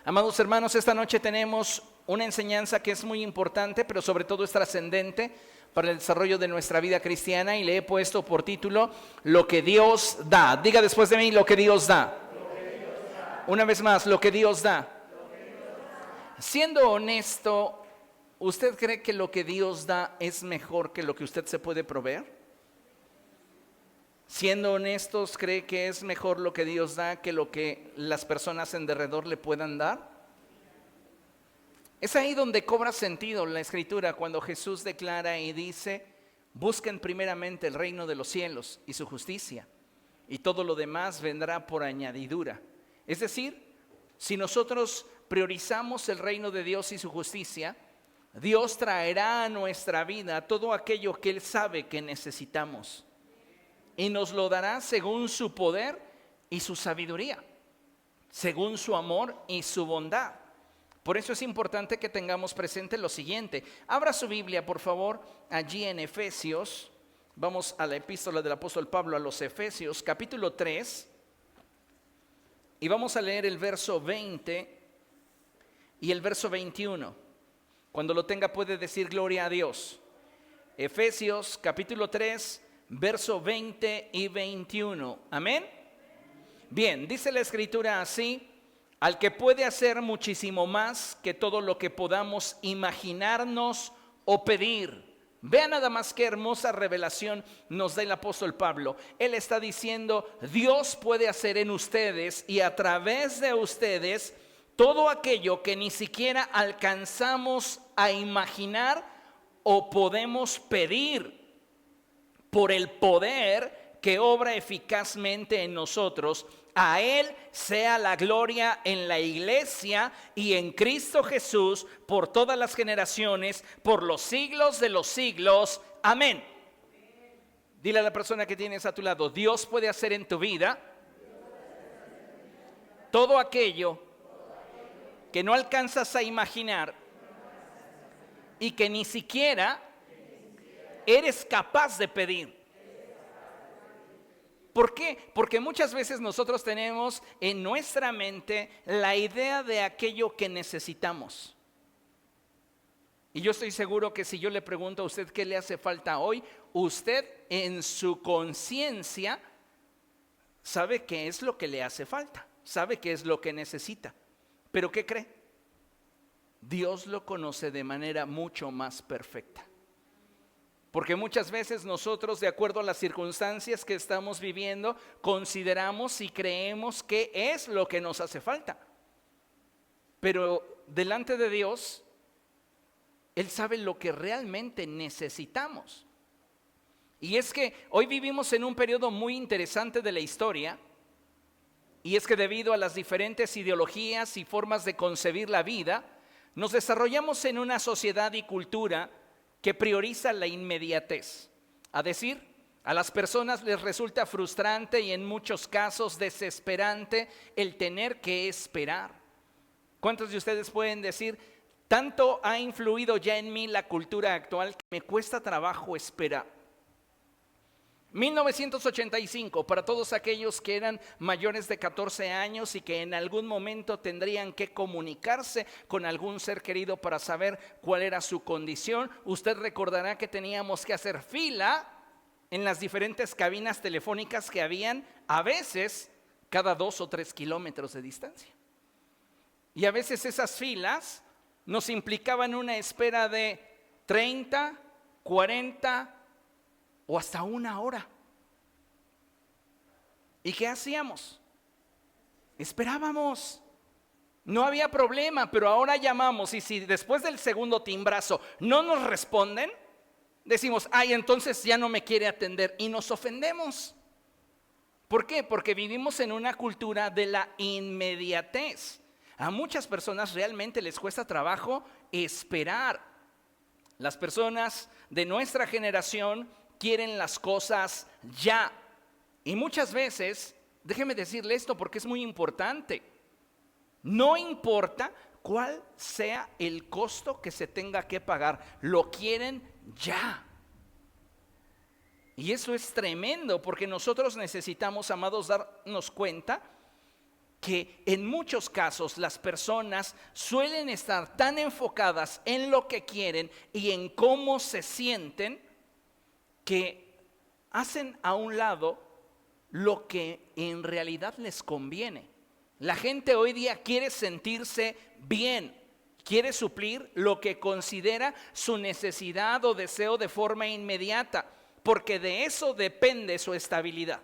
Amados hermanos, esta noche tenemos una enseñanza que es muy importante, pero sobre todo es trascendente para el desarrollo de nuestra vida cristiana, y le he puesto por título Lo que Dios da. Diga después de mí: lo que Dios da. Una vez más, lo que Dios da. Siendo honesto, ¿usted cree que lo que Dios da es mejor que lo que usted se puede proveer? Siendo honestos, ¿cree que es mejor lo que Dios da que lo que las personas en derredor le puedan dar? Es ahí donde cobra sentido la Escritura cuando Jesús declara y dice: busquen primeramente el reino de los cielos y su justicia, y todo lo demás vendrá por añadidura. Es decir, si nosotros priorizamos el reino de Dios y su justicia, Dios traerá a nuestra vida todo aquello que Él sabe que necesitamos, y nos lo dará según su poder y su sabiduría, según su amor y su bondad. Por eso es importante que tengamos presente lo siguiente. Abra su Biblia, por favor, allí en Efesios. Vamos a la epístola del apóstol Pablo a los Efesios, capítulo 3. Y vamos a leer el verso 20 y el verso 21. Cuando lo tenga puede decir gloria a Dios. Efesios, capítulo 3, verso 20 y 21. ¿Amén? Bien, dice la Escritura así: al que puede hacer muchísimo más que todo lo que podamos imaginarnos o pedir. Vean nada más qué hermosa revelación nos da el apóstol Pablo. Él está diciendo: Dios puede hacer en ustedes y a través de ustedes todo aquello que ni siquiera alcanzamos a imaginar o podemos pedir, por el poder que obra eficazmente en nosotros. A Él sea la gloria en la iglesia y en Cristo Jesús por todas las generaciones, por los siglos de los siglos. Amén. Dile a la persona que tienes a tu lado: Dios puede hacer en tu vida todo aquello que no alcanzas a imaginar y que ni siquiera eres capaz de pedir. ¿Por qué? Porque muchas veces nosotros tenemos en nuestra mente la idea de aquello que necesitamos. Y yo estoy seguro que si yo le pregunto a usted qué le hace falta hoy, usted en su conciencia sabe qué es lo que le hace falta, sabe qué es lo que necesita. ¿Pero qué cree? Dios lo conoce de manera mucho más perfecta. Porque muchas veces nosotros, de acuerdo a las circunstancias que estamos viviendo, consideramos y creemos que es lo que nos hace falta. Pero delante de Dios, Él sabe lo que realmente necesitamos. Y es que hoy vivimos en un periodo muy interesante de la historia. Y es que debido a las diferentes ideologías y formas de concebir la vida, nos desarrollamos en una sociedad y cultura que prioriza la inmediatez. A decir, a las personas les resulta frustrante y en muchos casos desesperante el tener que esperar. ¿Cuántos de ustedes pueden decir: tanto ha influido ya en mí la cultura actual que me cuesta trabajo esperar? 1985, para todos aquellos que eran mayores de 14 años y que en algún momento tendrían que comunicarse con algún ser querido para saber cuál era su condición, usted recordará que teníamos que hacer fila en las diferentes cabinas telefónicas que habían, a veces cada 2 o 3 kilómetros de distancia. Y a veces esas filas nos implicaban una espera de 30, 40 o hasta 1 hora. ¿Y qué hacíamos? Esperábamos. No había problema, pero ahora llamamos y si después del segundo timbrazo no nos responden, decimos: ay, entonces ya no me quiere atender, y nos ofendemos. ¿Por qué? Porque vivimos en una cultura de la inmediatez. A muchas personas realmente les cuesta trabajo esperar. Las personas de nuestra generación quieren las cosas ya. Y muchas veces, déjeme decirle esto porque es muy importante, no importa cuál sea el costo que se tenga que pagar, lo quieren ya. Y eso es tremendo porque nosotros necesitamos, amados, darnos cuenta que en muchos casos las personas suelen estar tan enfocadas en lo que quieren y en cómo se sienten que hacen a un lado lo que en realidad les conviene. La gente hoy día quiere sentirse bien, quiere suplir lo que considera su necesidad o deseo de forma inmediata, porque de eso depende su estabilidad.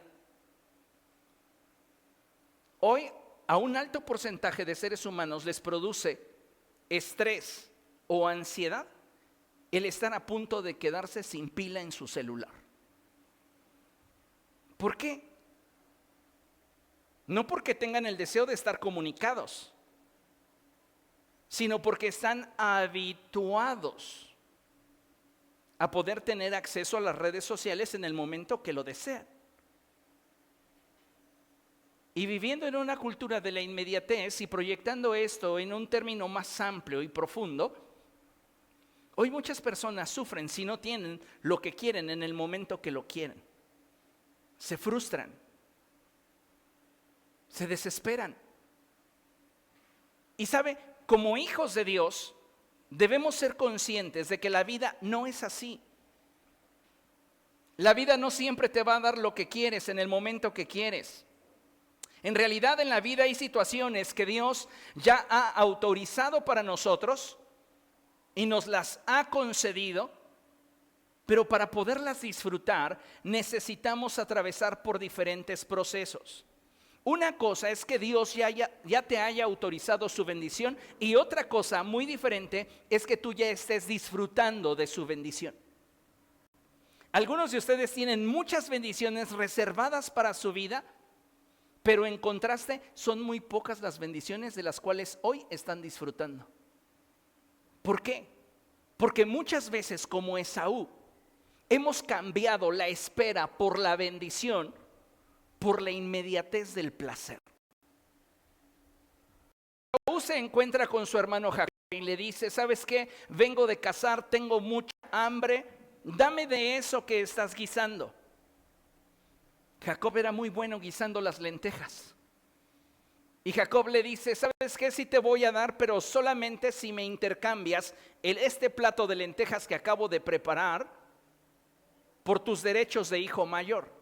Hoy a un alto porcentaje de seres humanos les produce estrés o ansiedad el estar a punto de quedarse sin pila en su celular. ¿Por qué? No porque tengan el deseo de estar comunicados, sino porque están habituados a poder tener acceso a las redes sociales en el momento que lo desean. Y viviendo en una cultura de la inmediatez y proyectando esto en un término más amplio y profundo, hoy muchas personas sufren si no tienen lo que quieren en el momento que lo quieren. Se frustran, se desesperan. Y sabe, como hijos de Dios, debemos ser conscientes de que la vida no es así. La vida no siempre te va a dar lo que quieres en el momento que quieres. En realidad en la vida hay situaciones que Dios ya ha autorizado para nosotros y nos las ha concedido, pero para poderlas disfrutar necesitamos atravesar por diferentes procesos. Una cosa es que Dios ya te haya autorizado su bendición y otra cosa muy diferente es que tú ya estés disfrutando de su bendición. Algunos de ustedes tienen muchas bendiciones reservadas para su vida, pero en contraste son muy pocas las bendiciones de las cuales hoy están disfrutando. ¿Por qué? Porque muchas veces, como Esaú, hemos cambiado la espera por la bendición por la inmediatez del placer. Esaú se encuentra con su hermano Jacob y le dice: ¿sabes qué? Vengo de cazar, tengo mucha hambre, dame de eso que estás guisando. Jacob era muy bueno guisando las lentejas. Y Jacob le dice: ¿sabes qué? Sí te voy a dar, pero solamente si me intercambias este plato de lentejas que acabo de preparar por tus derechos de hijo mayor.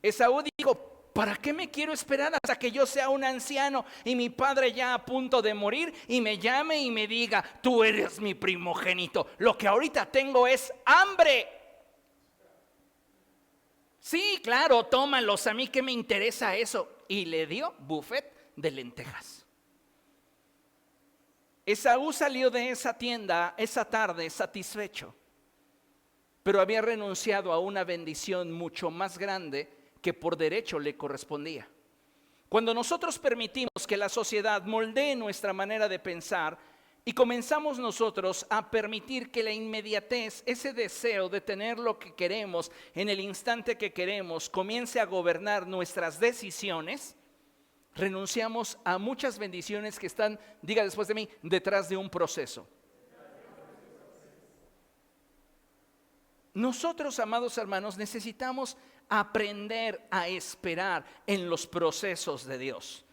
Esaú dijo: ¿para qué me quiero esperar hasta que yo sea un anciano y mi padre ya a punto de morir y me llame y me diga: tú eres mi primogénito, lo que ahorita tengo es hambre? Sí, claro, tómalos, a mí qué me interesa eso. Y le dio buffet de lentejas. Esaú salió de esa tienda esa tarde satisfecho, pero había renunciado a una bendición mucho más grande que por derecho le correspondía. Cuando nosotros permitimos que la sociedad moldee nuestra manera de pensar y comenzamos nosotros a permitir que la inmediatez, ese deseo de tener lo que queremos en el instante que queremos, comience a gobernar nuestras decisiones, renunciamos a muchas bendiciones que están, diga después de mí, detrás de un proceso. Nosotros, amados hermanos, necesitamos aprender a esperar en los procesos de Dios.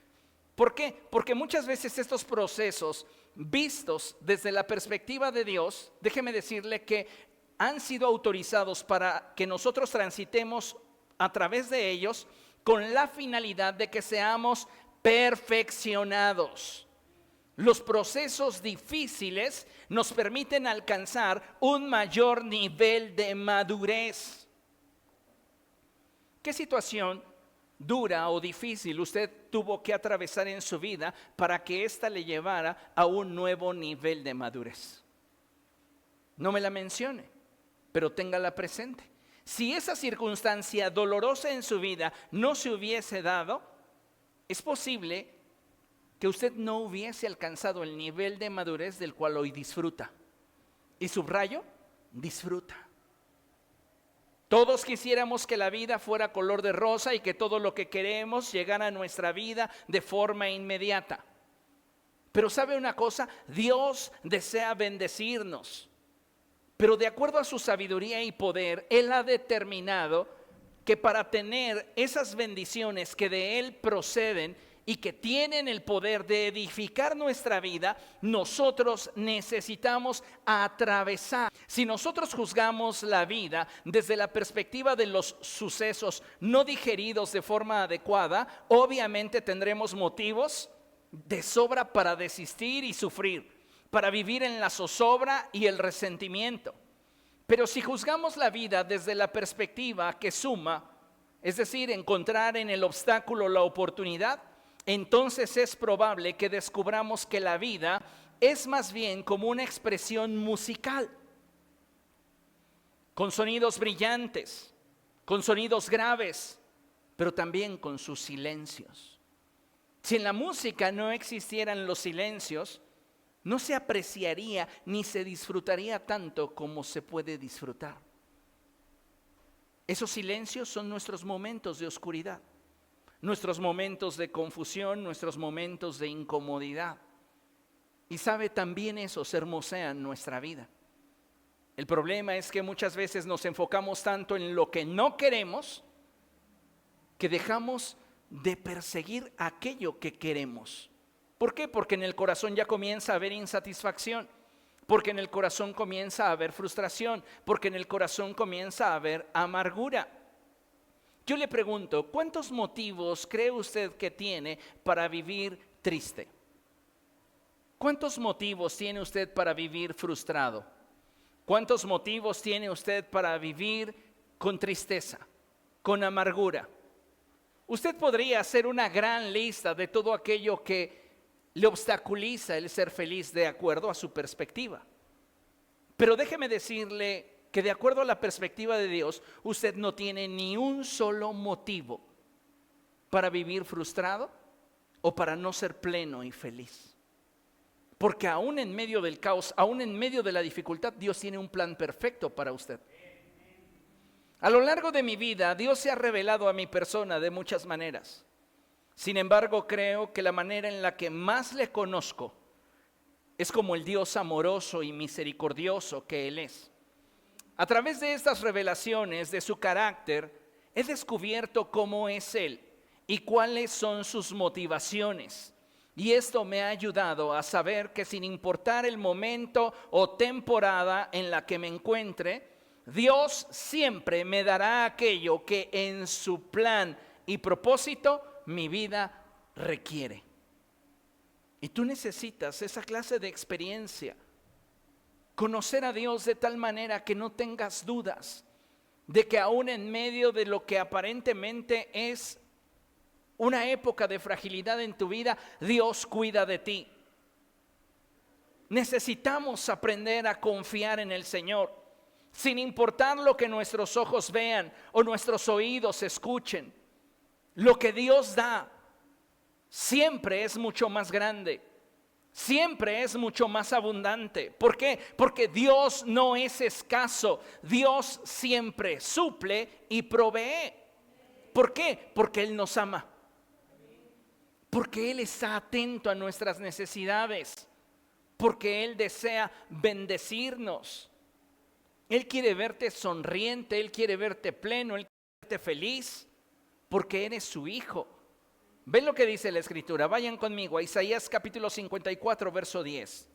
¿Por qué? Porque muchas veces estos procesos, vistos desde la perspectiva de Dios, déjeme decirle que han sido autorizados para que nosotros transitemos a través de ellos con la finalidad de que seamos perfeccionados. Los procesos difíciles nos permiten alcanzar un mayor nivel de madurez. ¿Qué situación dura o difícil usted tuvo que atravesar en su vida para que ésta le llevara a un nuevo nivel de madurez? No me la mencione, pero téngala presente. Si esa circunstancia dolorosa en su vida no se hubiese dado, es posible que usted no hubiese alcanzado el nivel de madurez del cual hoy disfruta. Y subrayo, disfruta. Todos quisiéramos que la vida fuera color de rosa y que todo lo que queremos llegara a nuestra vida de forma inmediata. Pero ¿sabe una cosa? Dios desea bendecirnos. Pero de acuerdo a su sabiduría y poder, Él ha determinado que para tener esas bendiciones que de Él proceden y que tienen el poder de edificar nuestra vida, nosotros necesitamos atravesar. Si nosotros juzgamos la vida desde la perspectiva de los sucesos no digeridos de forma adecuada, obviamente tendremos motivos de sobra para desistir y sufrir, para vivir en la zozobra y el resentimiento. Pero si juzgamos la vida desde la perspectiva que suma, es decir, encontrar en el obstáculo la oportunidad, entonces es probable que descubramos que la vida es más bien como una expresión musical, con sonidos brillantes, con sonidos graves, pero también con sus silencios. Si en la música no existieran los silencios, no se apreciaría ni se disfrutaría tanto como se puede disfrutar. Esos silencios son nuestros momentos de oscuridad, nuestros momentos de confusión, nuestros momentos de incomodidad. Y sabe, también esos hermosean nuestra vida. El problema es que muchas veces nos enfocamos tanto en lo que no queremos que dejamos de perseguir aquello que queremos. ¿Por qué? Porque en el corazón ya comienza a haber insatisfacción, porque en el corazón comienza a haber frustración, porque en el corazón comienza a haber amargura. Yo le pregunto, ¿cuántos motivos cree usted que tiene para vivir triste? ¿Cuántos motivos tiene usted para vivir frustrado? ¿Cuántos motivos tiene usted para vivir con tristeza, con amargura? Usted podría hacer una gran lista de todo aquello que le obstaculiza el ser feliz de acuerdo a su perspectiva. Pero déjeme decirle que de acuerdo a la perspectiva de Dios, usted no tiene ni un solo motivo para vivir frustrado o para no ser pleno y feliz. Porque aún en medio del caos, aún en medio de la dificultad, Dios tiene un plan perfecto para usted. A lo largo de mi vida, Dios se ha revelado a mi persona de muchas maneras. Sin embargo, creo que la manera en la que más le conozco es como el Dios amoroso y misericordioso que Él es. A través de estas revelaciones de su carácter, he descubierto cómo es Él y cuáles son sus motivaciones. Y esto me ha ayudado a saber que sin importar el momento o temporada en la que me encuentre, Dios siempre me dará aquello que en su plan y propósito mi vida requiere. Y tú necesitas esa clase de experiencia. Conocer a Dios de tal manera que no tengas dudas de que aún en medio de lo que aparentemente es una época de fragilidad en tu vida, Dios cuida de ti. Necesitamos aprender a confiar en el Señor, sin importar lo que nuestros ojos vean o nuestros oídos escuchen. Lo que Dios da siempre es mucho más grande. Siempre es mucho más abundante. ¿Por qué? Porque Dios no es escaso. Dios siempre suple y provee. ¿Por qué? Porque Él nos ama. Porque Él está atento a nuestras necesidades. Porque Él desea bendecirnos. Él quiere verte sonriente, Él quiere verte pleno, Él quiere verte feliz. Porque eres su hijo. ¿Ven lo que dice la Escritura? Vayan conmigo a Isaías capítulo 54, verso 10.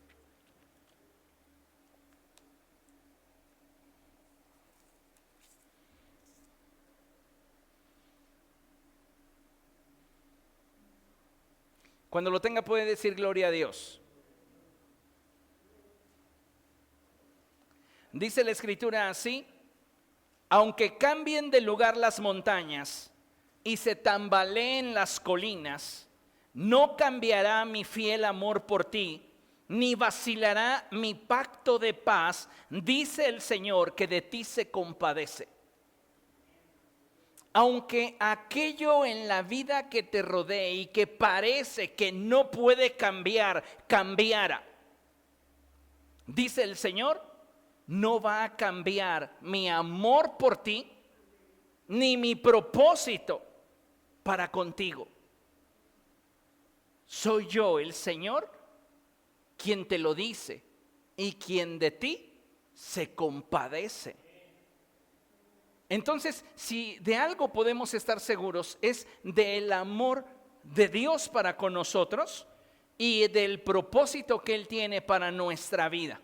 Cuando lo tenga puede decir gloria a Dios. Dice la Escritura así: aunque cambien de lugar las montañas y se tambaleen las colinas, no cambiará mi fiel amor por ti, ni vacilará mi pacto de paz, dice el Señor que de ti se compadece. Aunque aquello en la vida que te rodee y que parece que no puede cambiar, cambiara, dice el Señor, no va a cambiar mi amor por ti, ni mi propósito para contigo. Soy yo, el Señor, quien te lo dice y quien de ti se compadece. Entonces, si de algo podemos estar seguros, es del amor de Dios para con nosotros y del propósito que Él tiene para nuestra vida.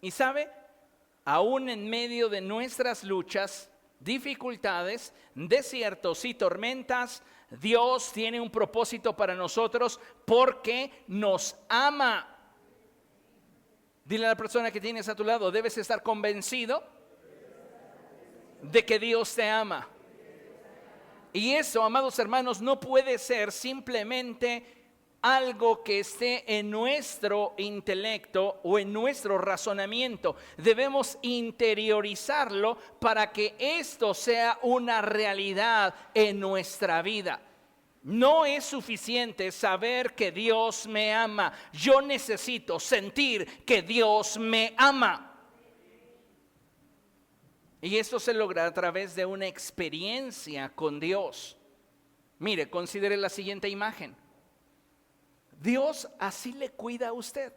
Y sabe, aún en medio de nuestras luchas, dificultades, desiertos y tormentas, Dios tiene un propósito para nosotros porque nos ama. Dile a la persona que tienes a tu lado, debes estar convencido de que Dios te ama. Y eso, amados hermanos, no puede ser simplemente algo que esté en nuestro intelecto o en nuestro razonamiento. Debemos interiorizarlo para que esto sea una realidad en nuestra vida. No es suficiente saber que Dios me ama. Yo necesito sentir que Dios me ama. Y esto se logra a través de una experiencia con Dios. Mire, considere la siguiente imagen. Dios así le cuida a usted.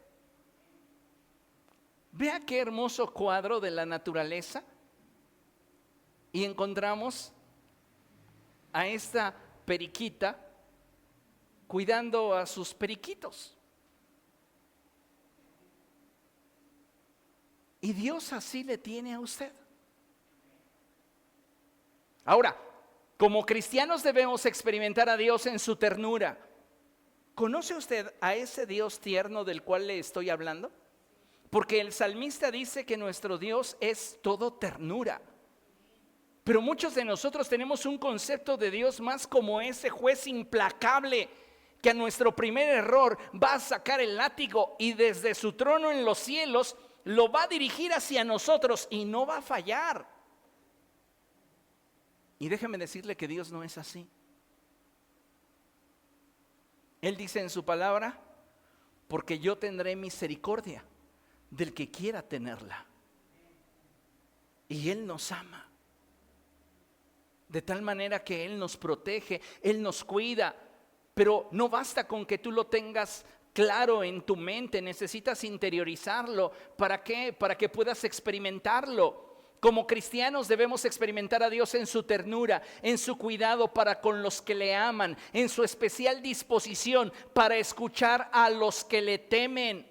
Vea qué hermoso cuadro de la naturaleza. Y encontramos a esta periquita cuidando a sus periquitos. Y Dios así le tiene a usted. Ahora, como cristianos debemos experimentar a Dios en su ternura. ¿Conoce usted a ese Dios tierno del cual le estoy hablando? Porque el salmista dice que nuestro Dios es todo ternura. Pero muchos de nosotros tenemos un concepto de Dios más como ese juez implacable que a nuestro primer error va a sacar el látigo y desde su trono en los cielos lo va a dirigir hacia nosotros y no va a fallar. Y déjeme decirle que Dios no es así. Él dice en su palabra, porque yo tendré misericordia del que quiera tenerla. Y Él nos ama. De tal manera que Él nos protege, Él nos cuida. Pero no basta con que tú lo tengas claro en tu mente, necesitas interiorizarlo. ¿Para qué? Para que puedas experimentarlo. Como cristianos debemos experimentar a Dios en su ternura, en su cuidado para con los que le aman, en su especial disposición para escuchar a los que le temen.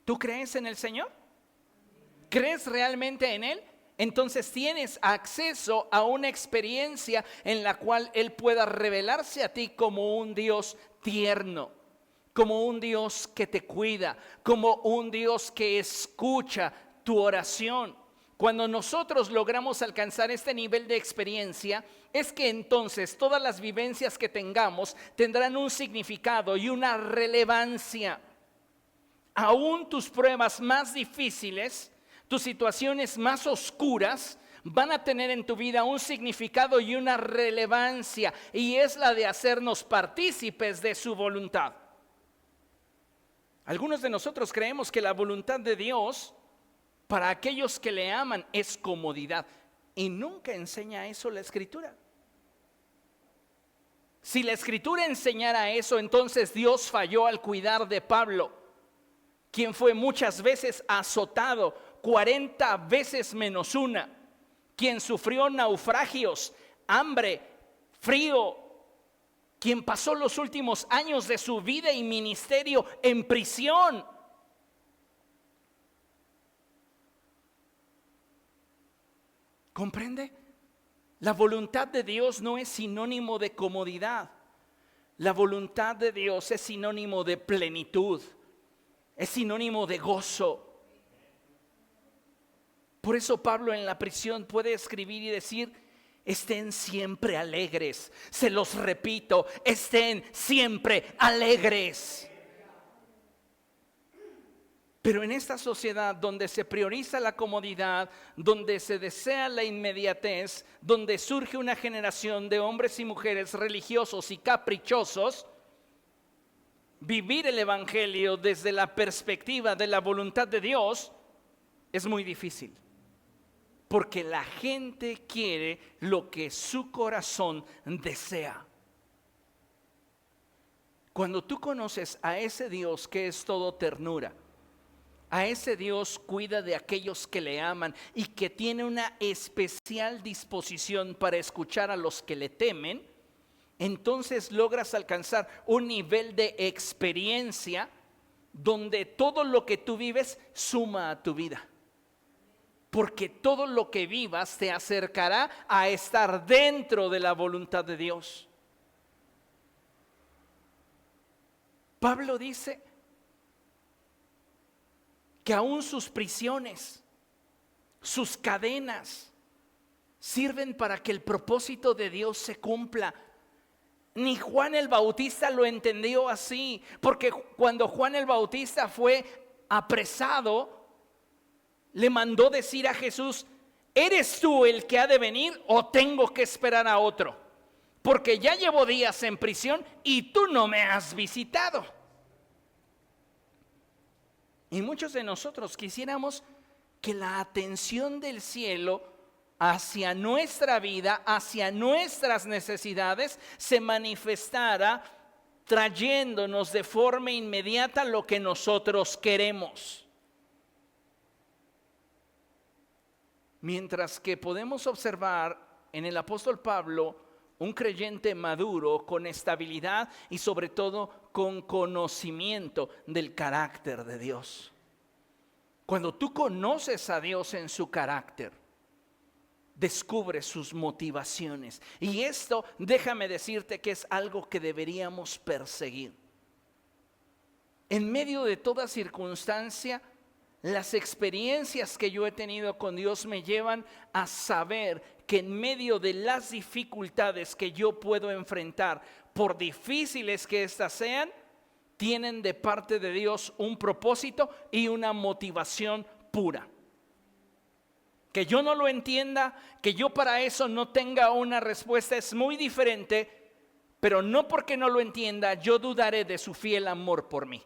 ¿Tú crees en el Señor? ¿Crees realmente en Él? Entonces tienes acceso a una experiencia en la cual Él pueda revelarse a ti como un Dios tierno, como un Dios que te cuida, como un Dios que escucha tu oración. Cuando nosotros logramos alcanzar este nivel de experiencia, es que entonces todas las vivencias que tengamos tendrán un significado y una relevancia. Aún tus pruebas más difíciles, tus situaciones más oscuras, van a tener en tu vida un significado y una relevancia, y es la de hacernos partícipes de su voluntad. Algunos de nosotros creemos que la voluntad de Dios para aquellos que le aman es comodidad, y nunca enseña eso la Escritura. Si la Escritura enseñara eso, entonces Dios falló al cuidar de Pablo, quien fue muchas veces azotado, 40 veces menos una, quien sufrió naufragios, hambre, frío, quien pasó los últimos años de su vida y ministerio en prisión. ¿Comprende? La voluntad de Dios no es sinónimo de comodidad. La voluntad de Dios es sinónimo de plenitud. Es sinónimo de gozo. Por eso Pablo en la prisión puede escribir y decir: estén siempre alegres. Se los repito, estén siempre alegres. Pero en esta sociedad donde se prioriza la comodidad, donde se desea la inmediatez, donde surge una generación de hombres y mujeres religiosos y caprichosos, vivir el evangelio desde la perspectiva de la voluntad de Dios es muy difícil. Porque la gente quiere lo que su corazón desea. Cuando tú conoces a ese Dios que es todo ternura, a ese Dios cuida de aquellos que le aman y que tiene una especial disposición para escuchar a los que le temen, entonces logras alcanzar un nivel de experiencia donde todo lo que tú vives suma a tu vida. Porque todo lo que vivas te acercará a estar dentro de la voluntad de Dios. Pablo dice que aún sus prisiones, sus cadenas, sirven para que el propósito de Dios se cumpla. Ni Juan el Bautista lo entendió así, porque cuando Juan el Bautista fue apresado, le mandó decir a Jesús: ¿eres tú el que ha de venir o tengo que esperar a otro? Porque ya llevo días en prisión y tú no me has visitado. Y muchos de nosotros quisiéramos que la atención del cielo hacia nuestra vida, hacia nuestras necesidades, se manifestara trayéndonos de forma inmediata lo que nosotros queremos. Mientras que podemos observar en el apóstol Pablo un creyente maduro, con estabilidad y sobre todo con conocimiento del carácter de Dios. Cuando tú conoces a Dios en su carácter, descubres sus motivaciones. Y esto, déjame decirte que es algo que deberíamos perseguir. En medio de toda circunstancia, las experiencias que yo he tenido con Dios me llevan a saber que en medio de las dificultades que yo puedo enfrentar, por difíciles que éstas sean, tienen de parte de Dios un propósito y una motivación pura. Que yo no lo entienda, que yo para eso no tenga una respuesta, es muy diferente, pero no porque no lo entienda, yo dudaré de su fiel amor por mí.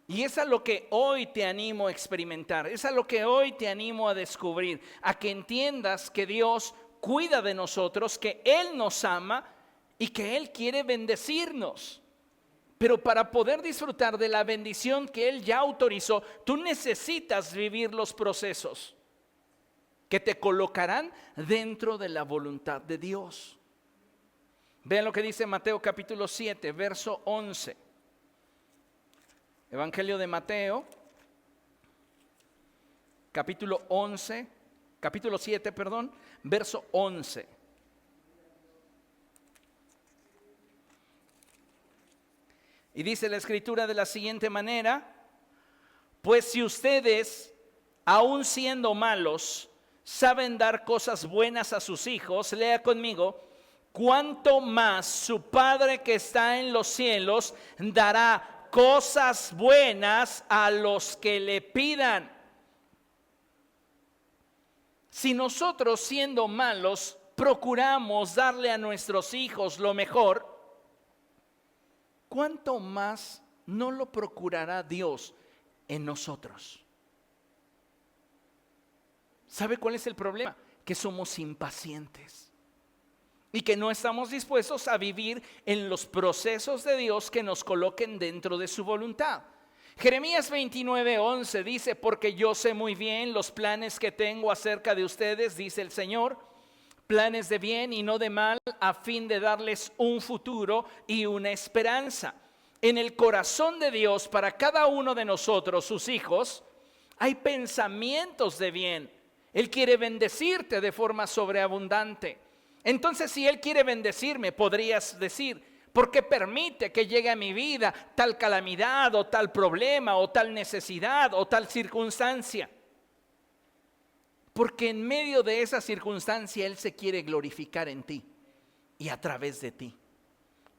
Y es a lo que hoy te animo a experimentar, es a lo que hoy te animo a descubrir, a que entiendas que Dios cuida de nosotros, que Él nos ama y que Él quiere bendecirnos. Pero para poder disfrutar de la bendición que Él ya autorizó, tú necesitas vivir los procesos que te colocarán dentro de la voluntad de Dios. Vean lo que dice Mateo capítulo 7, verso 11. Evangelio de Mateo, capítulo 7, verso 11. Y dice la escritura de la siguiente manera: pues si ustedes, aun siendo malos, saben dar cosas buenas a sus hijos, lea conmigo, cuánto más su Padre que está en los cielos dará cosas buenas a los que le pidan. Si nosotros, siendo malos, procuramos darle a nuestros hijos lo mejor, ¿cuánto más no lo procurará Dios en nosotros? ¿Sabe cuál es el problema? Que somos impacientes y que no estamos dispuestos a vivir en los procesos de Dios que nos coloquen dentro de su voluntad. Jeremías 29:11 dice: porque yo sé muy bien los planes que tengo acerca de ustedes, dice el Señor, planes de bien y no de mal, a fin de darles un futuro y una esperanza. En el corazón de Dios, para cada uno de nosotros, sus hijos, hay pensamientos de bien. Él quiere bendecirte de forma sobreabundante. Entonces, si Él quiere bendecirme, podrías decir: ¿por qué permite que llegue a mi vida tal calamidad o tal problema o tal necesidad o tal circunstancia? Porque en medio de esa circunstancia Él se quiere glorificar en ti y a través de ti.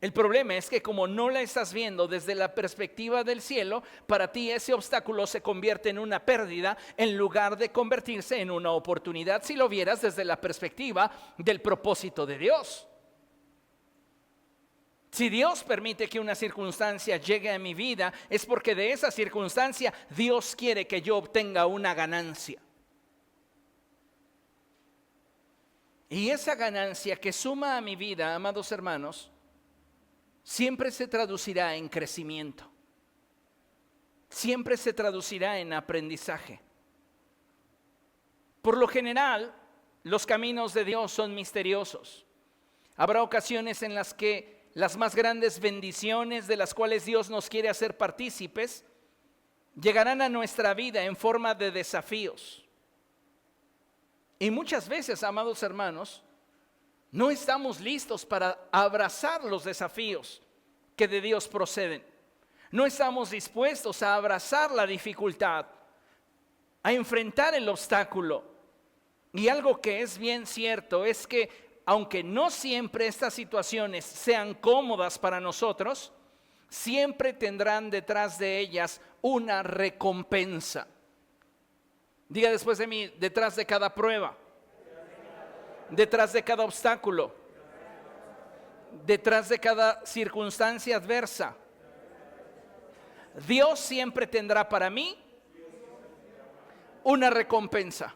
El problema es que como no la estás viendo desde la perspectiva del cielo, para ti ese obstáculo se convierte en una pérdida en lugar de convertirse en una oportunidad si lo vieras desde la perspectiva del propósito de Dios. Si Dios permite que una circunstancia llegue a mi vida, es porque de esa circunstancia Dios quiere que yo obtenga una ganancia. Y esa ganancia que suma a mi vida, amados hermanos, siempre se traducirá en crecimiento. siempre se traducirá en aprendizaje. Por lo general, los caminos de Dios son misteriosos. Habrá ocasiones en las que las más grandes bendiciones de las cuales Dios nos quiere hacer partícipes llegarán a nuestra vida en forma de desafíos. Y muchas veces, amados hermanos, no estamos listos para abrazar los desafíos que de Dios proceden. No estamos dispuestos a abrazar la dificultad, a enfrentar el obstáculo. Y algo que es bien cierto es que aunque no siempre estas situaciones sean cómodas para nosotros, siempre tendrán detrás de ellas una recompensa. Diga después de mí: detrás de cada prueba, detrás de cada obstáculo, detrás de cada circunstancia adversa, Dios siempre tendrá para mí una recompensa.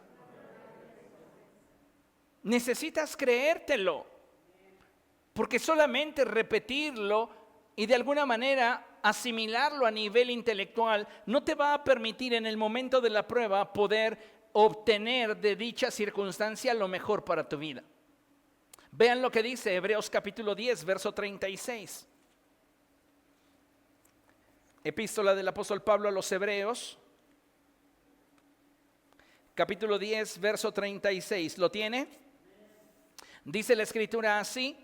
Necesitas creértelo, porque solamente repetirlo y de alguna manera asimilarlo a nivel intelectual no te va a permitir en el momento de la prueba poder obtener de dicha circunstancia lo mejor para tu vida. Vean lo que dice Hebreos capítulo 10, verso 36. Epístola del apóstol Pablo a los Hebreos, capítulo 10, verso 36. ¿Lo tiene? Dice la escritura así: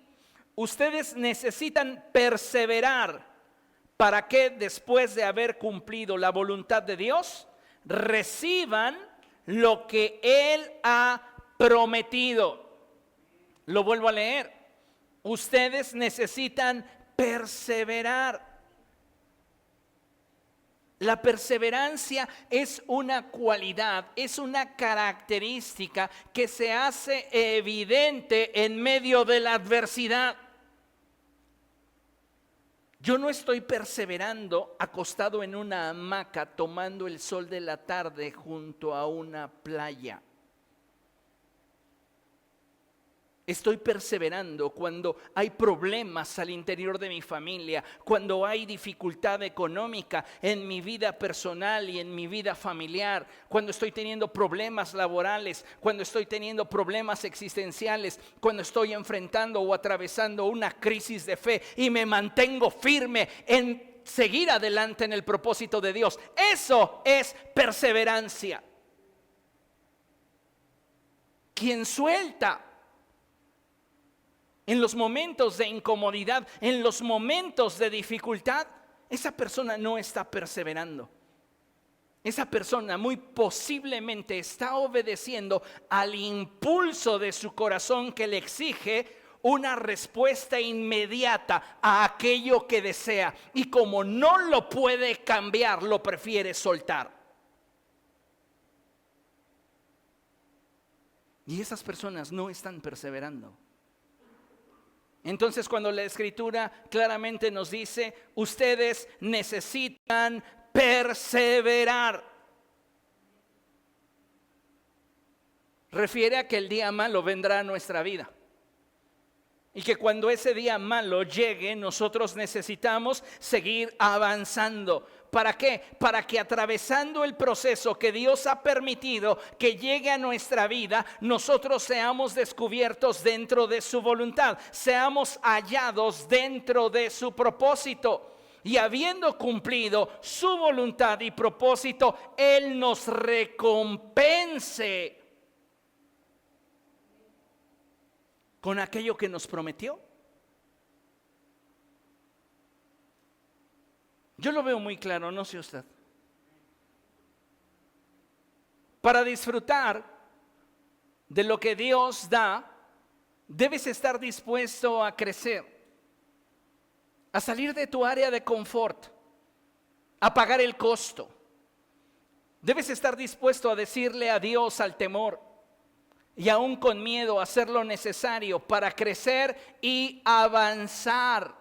ustedes necesitan perseverar para que después de haber cumplido la voluntad de Dios, reciban lo que Él ha prometido. Lo vuelvo a leer. Ustedes necesitan perseverar. La perseverancia es una cualidad, es una característica que se hace evidente en medio de la adversidad. Yo no estoy perseverando acostado en una hamaca tomando el sol de la tarde junto a una playa. Estoy perseverando cuando hay problemas al interior de mi familia, cuando hay dificultad económica en mi vida personal y en mi vida familiar, cuando estoy teniendo problemas laborales, cuando estoy teniendo problemas existenciales, cuando estoy enfrentando o atravesando una crisis de fe y me mantengo firme en seguir adelante en el propósito de Dios. Eso es perseverancia. Quien suelta en los momentos de incomodidad, en los momentos de dificultad, esa persona no está perseverando. Esa persona muy posiblemente está obedeciendo al impulso de su corazón que le exige una respuesta inmediata a aquello que desea. Y como no lo puede cambiar, lo prefiere soltar. Y esas personas no están perseverando. Entonces, cuando la escritura claramente nos dice, ustedes necesitan perseverar, refiere a que el día malo vendrá a nuestra vida. Y que cuando ese día malo llegue, nosotros necesitamos seguir avanzando. ¿Para qué? Para que atravesando el proceso que Dios ha permitido que llegue a nuestra vida, nosotros seamos descubiertos dentro de su voluntad, seamos hallados dentro de su propósito. Y habiendo cumplido su voluntad y propósito, Él nos recompense con aquello que nos prometió. Yo lo veo muy claro, no sé usted. Para disfrutar de lo que Dios da, debes estar dispuesto a crecer, a salir de tu área de confort, a pagar el costo. Debes estar dispuesto a decirle adiós al temor y aún con miedo a hacer lo necesario para crecer y avanzar.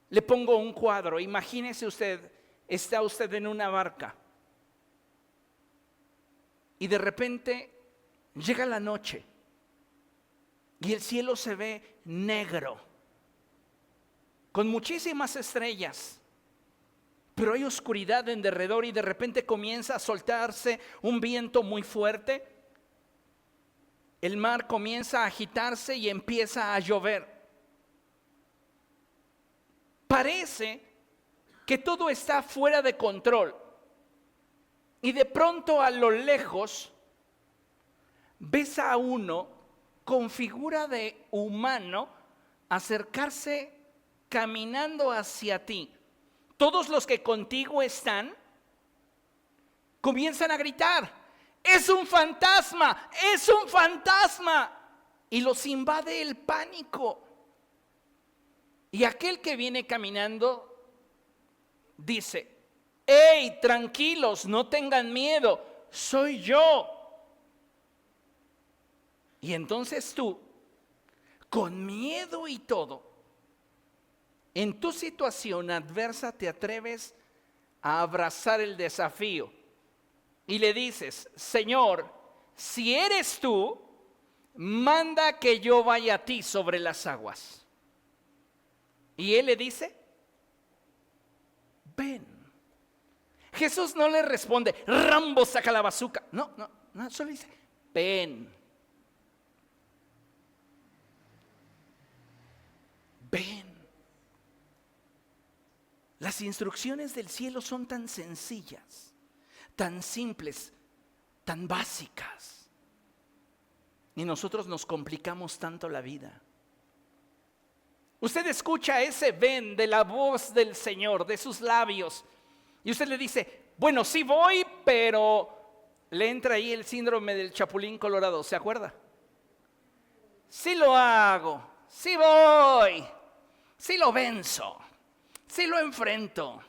Le pongo un cuadro. Imagínese usted, está usted en una barca y de repente llega la noche y el cielo se ve negro, con muchísimas estrellas, pero hay oscuridad en derredor y de repente comienza a soltarse un viento muy fuerte. El mar comienza a agitarse y empieza a llover. Parece que todo está fuera de control. Y de pronto a lo lejos ves a uno con figura de humano acercarse caminando hacia ti. Todos los que contigo están comienzan a gritar: ¡es un fantasma! ¡Es un fantasma! Y los invade el pánico. Y aquel que viene caminando dice: ¡hey, tranquilos, no tengan miedo! ¡Soy yo! Y entonces tú, con miedo y todo, en tu situación adversa te atreves a abrazar el desafío y le dices: Señor, si eres tú, manda que yo vaya a ti sobre las aguas. Y él le dice: ven. Jesús no le responde: Rambo, saca la bazuca. No, solo dice: ven. Ven. Las instrucciones del cielo son tan sencillas, tan simples, tan básicas. Y nosotros nos complicamos tanto la vida. Usted escucha ese ven de la voz del Señor, de sus labios, y usted le dice: bueno, sí voy, pero le entra ahí el síndrome del Chapulín Colorado, ¿se acuerda? Sí lo hago, sí voy, sí lo venzo, sí lo enfrento,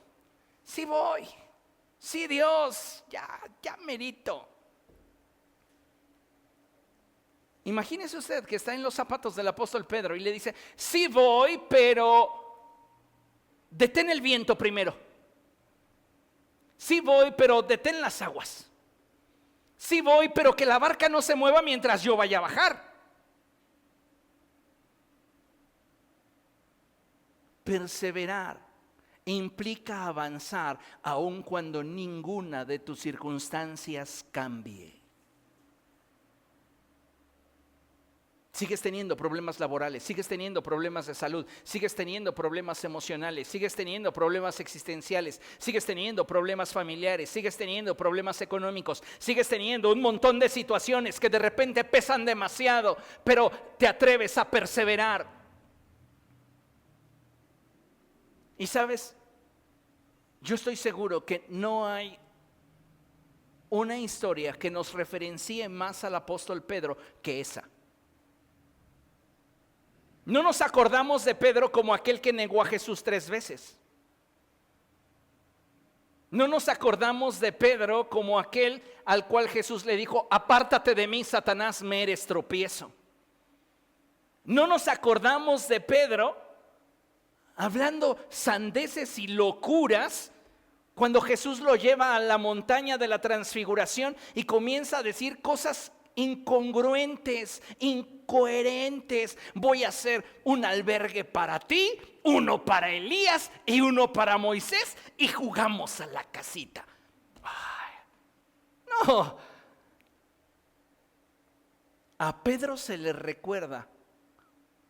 sí voy, sí Dios, ya merito. Imagínese usted que está en los zapatos del apóstol Pedro y le dice: sí voy, pero detén el viento primero. Sí voy, pero detén las aguas. Sí voy, pero que la barca no se mueva mientras yo vaya a bajar. Perseverar implica avanzar aun cuando ninguna de tus circunstancias cambie. Sigues teniendo problemas laborales, sigues teniendo problemas de salud, sigues teniendo problemas emocionales, sigues teniendo problemas existenciales, sigues teniendo problemas familiares, sigues teniendo problemas económicos, sigues teniendo un montón de situaciones que de repente pesan demasiado, pero te atreves a perseverar. Y sabes, yo estoy seguro que no hay una historia que nos referencie más al apóstol Pedro que esa. No nos acordamos de Pedro como aquel que negó a Jesús 3 veces. No nos acordamos de Pedro como aquel al cual Jesús le dijo: apártate de mí, Satanás, me eres tropiezo. No nos acordamos de Pedro hablando sandeces y locuras cuando Jesús lo lleva a la montaña de la transfiguración y comienza a decir cosas incongruentes, incoherentes. Voy a hacer un albergue para ti, uno para Elías y uno para Moisés, y jugamos a la casita. Ay, no. A Pedro se le recuerda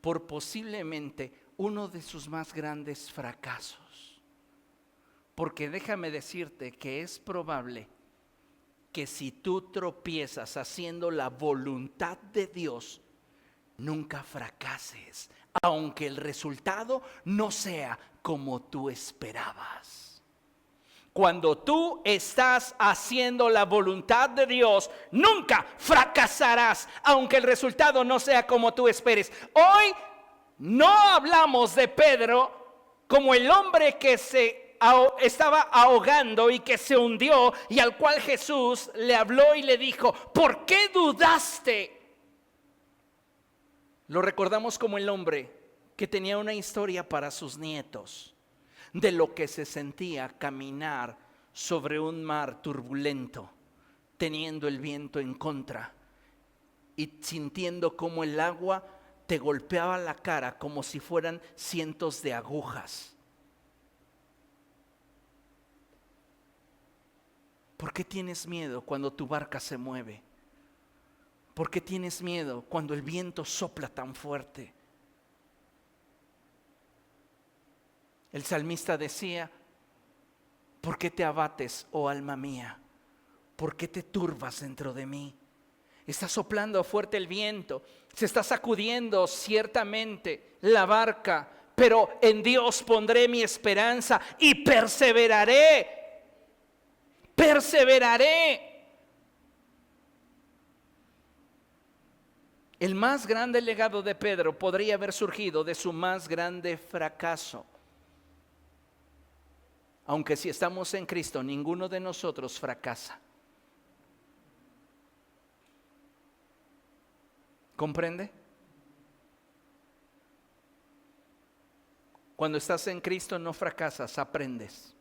por posiblemente uno de sus más grandes fracasos, porque déjame decirte que es probable que si tú tropiezas haciendo la voluntad de Dios, nunca fracases, aunque el resultado no sea como tú esperabas. Cuando tú estás haciendo la voluntad de Dios, nunca fracasarás, aunque el resultado no sea como tú esperes. Hoy no hablamos de Pedro como el hombre que estaba ahogando y que se hundió, y al cual Jesús le habló y le dijo: ¿por qué dudaste? Lo recordamos como el hombre que tenía una historia para sus nietos de lo que se sentía caminar sobre un mar turbulento, teniendo el viento en contra y sintiendo como el agua te golpeaba la cara como si fueran cientos de agujas. ¿Por qué tienes miedo cuando tu barca se mueve? ¿Por qué tienes miedo cuando el viento sopla tan fuerte? El salmista decía: ¿por qué te abates, oh alma mía? ¿Por qué te turbas dentro de mí? Está soplando fuerte el viento, se está sacudiendo ciertamente la barca, pero en Dios pondré mi esperanza y perseveraré. Perseveraré. El más grande legado de Pedro podría haber surgido de su más grande fracaso. Aunque si estamos en Cristo, ninguno de nosotros fracasa. ¿Comprende? Cuando estás en Cristo no fracasas, aprendes.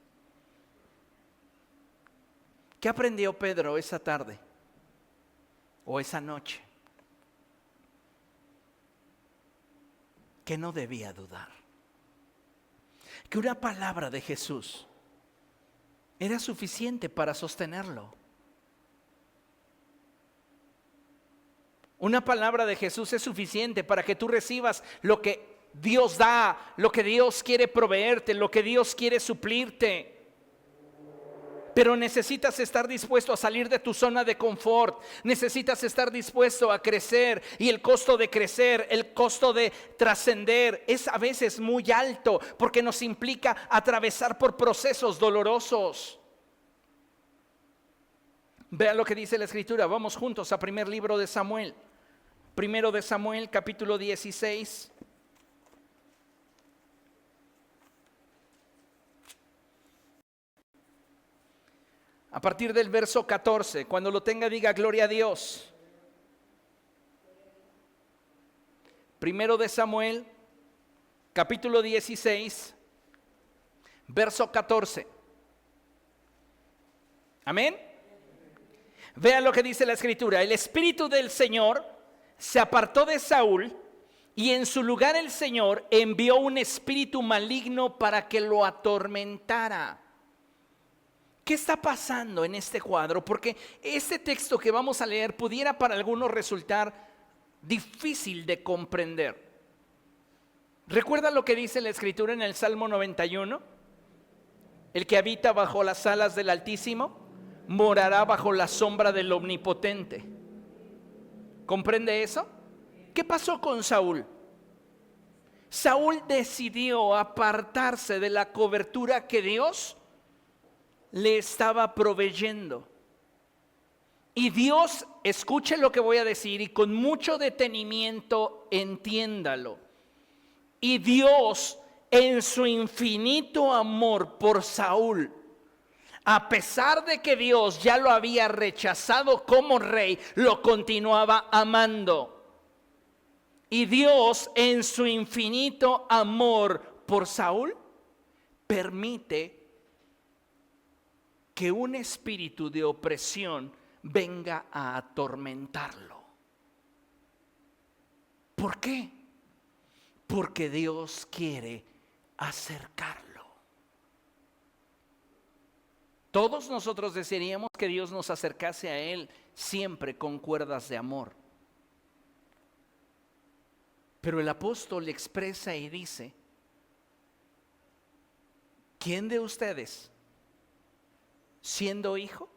¿Qué aprendió Pedro esa tarde o esa noche? Que no debía dudar. Que una palabra de Jesús era suficiente para sostenerlo. Una palabra de Jesús es suficiente para que tú recibas lo que Dios da, lo que Dios quiere proveerte, lo que Dios quiere suplirte. Pero necesitas estar dispuesto a salir de tu zona de confort. Necesitas estar dispuesto a crecer. Y el costo de crecer, el costo de trascender es a veces muy alto, porque nos implica atravesar por procesos dolorosos. Vean lo que dice la Escritura. Vamos juntos a primer libro de Samuel. Primero de Samuel, capítulo 16. A partir del verso 14, cuando lo tenga diga gloria a Dios. Primero de Samuel, capítulo 16, verso 14. Amén. Vean lo que dice la Escritura. El Espíritu del Señor se apartó de Saúl y en su lugar el Señor envió un espíritu maligno para que lo atormentara. ¿Qué está pasando en este cuadro? Porque este texto que vamos a leer pudiera para algunos resultar difícil de comprender. ¿Recuerda lo que dice la Escritura en el Salmo 91? El que habita bajo las alas del Altísimo morará bajo la sombra del Omnipotente. ¿Comprende eso? ¿Qué pasó con Saúl? Saúl decidió apartarse de la cobertura que Dios le estaba proveyendo. Y Dios, escuche lo que voy a decir y con mucho detenimiento entiéndalo. Y Dios, en su infinito amor por Saúl, a pesar de que Dios ya lo había rechazado como rey, lo continuaba amando. Y Dios, en su infinito amor por Saúl, permite que un espíritu de opresión venga a atormentarlo. ¿Por qué? Porque Dios quiere acercarlo. Todos nosotros desearíamos que Dios nos acercase a Él siempre con cuerdas de amor. Pero el apóstol expresa y dice: ¿quién de ustedes, siendo hijo,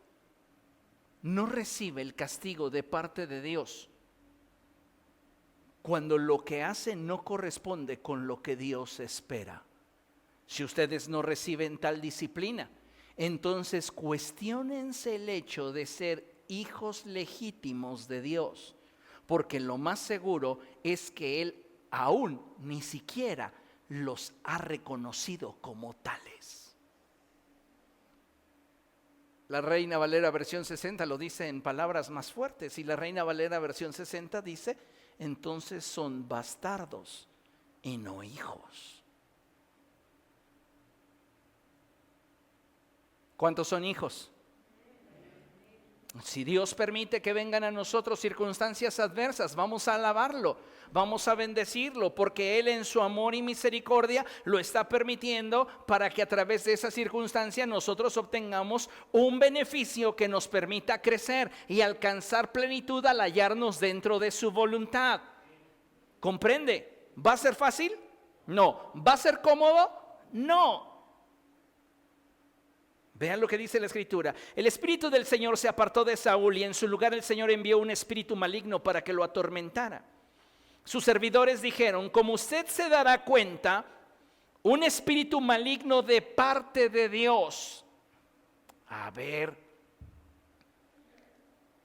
no recibe el castigo de parte de Dios cuando lo que hace no corresponde con lo que Dios espera? Si ustedes no reciben tal disciplina, entonces cuestiónense el hecho de ser hijos legítimos de Dios, porque lo más seguro es que Él aún ni siquiera los ha reconocido como tales. La Reina Valera versión 60 lo dice en palabras más fuertes, y la Reina Valera versión 60 dice: entonces son bastardos y no hijos. ¿Cuántos son hijos? Si Dios permite que vengan a nosotros circunstancias adversas, vamos a alabarlo, vamos a bendecirlo, porque Él en su amor y misericordia lo está permitiendo para que a través de esa circunstancia nosotros obtengamos un beneficio que nos permita crecer y alcanzar plenitud al hallarnos dentro de su voluntad. ¿Comprende? ¿Va a ser fácil? No. ¿Va a ser cómodo? No. Vean lo que dice la Escritura. El Espíritu del Señor se apartó de Saúl y en su lugar el Señor envió un espíritu maligno para que lo atormentara. Sus servidores dijeron: como usted se dará cuenta, un espíritu maligno de parte de Dios. A ver,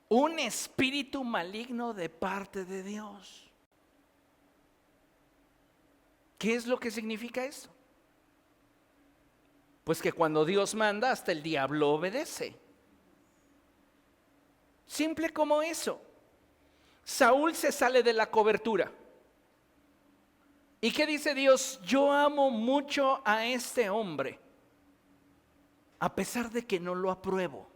un espíritu maligno de parte de Dios. ¿Qué es lo que significa eso? Pues que cuando Dios manda, hasta el diablo obedece. Simple como eso. Saúl se sale de la cobertura. ¿Y qué dice Dios? Yo amo mucho a este hombre, a pesar de que no lo apruebo.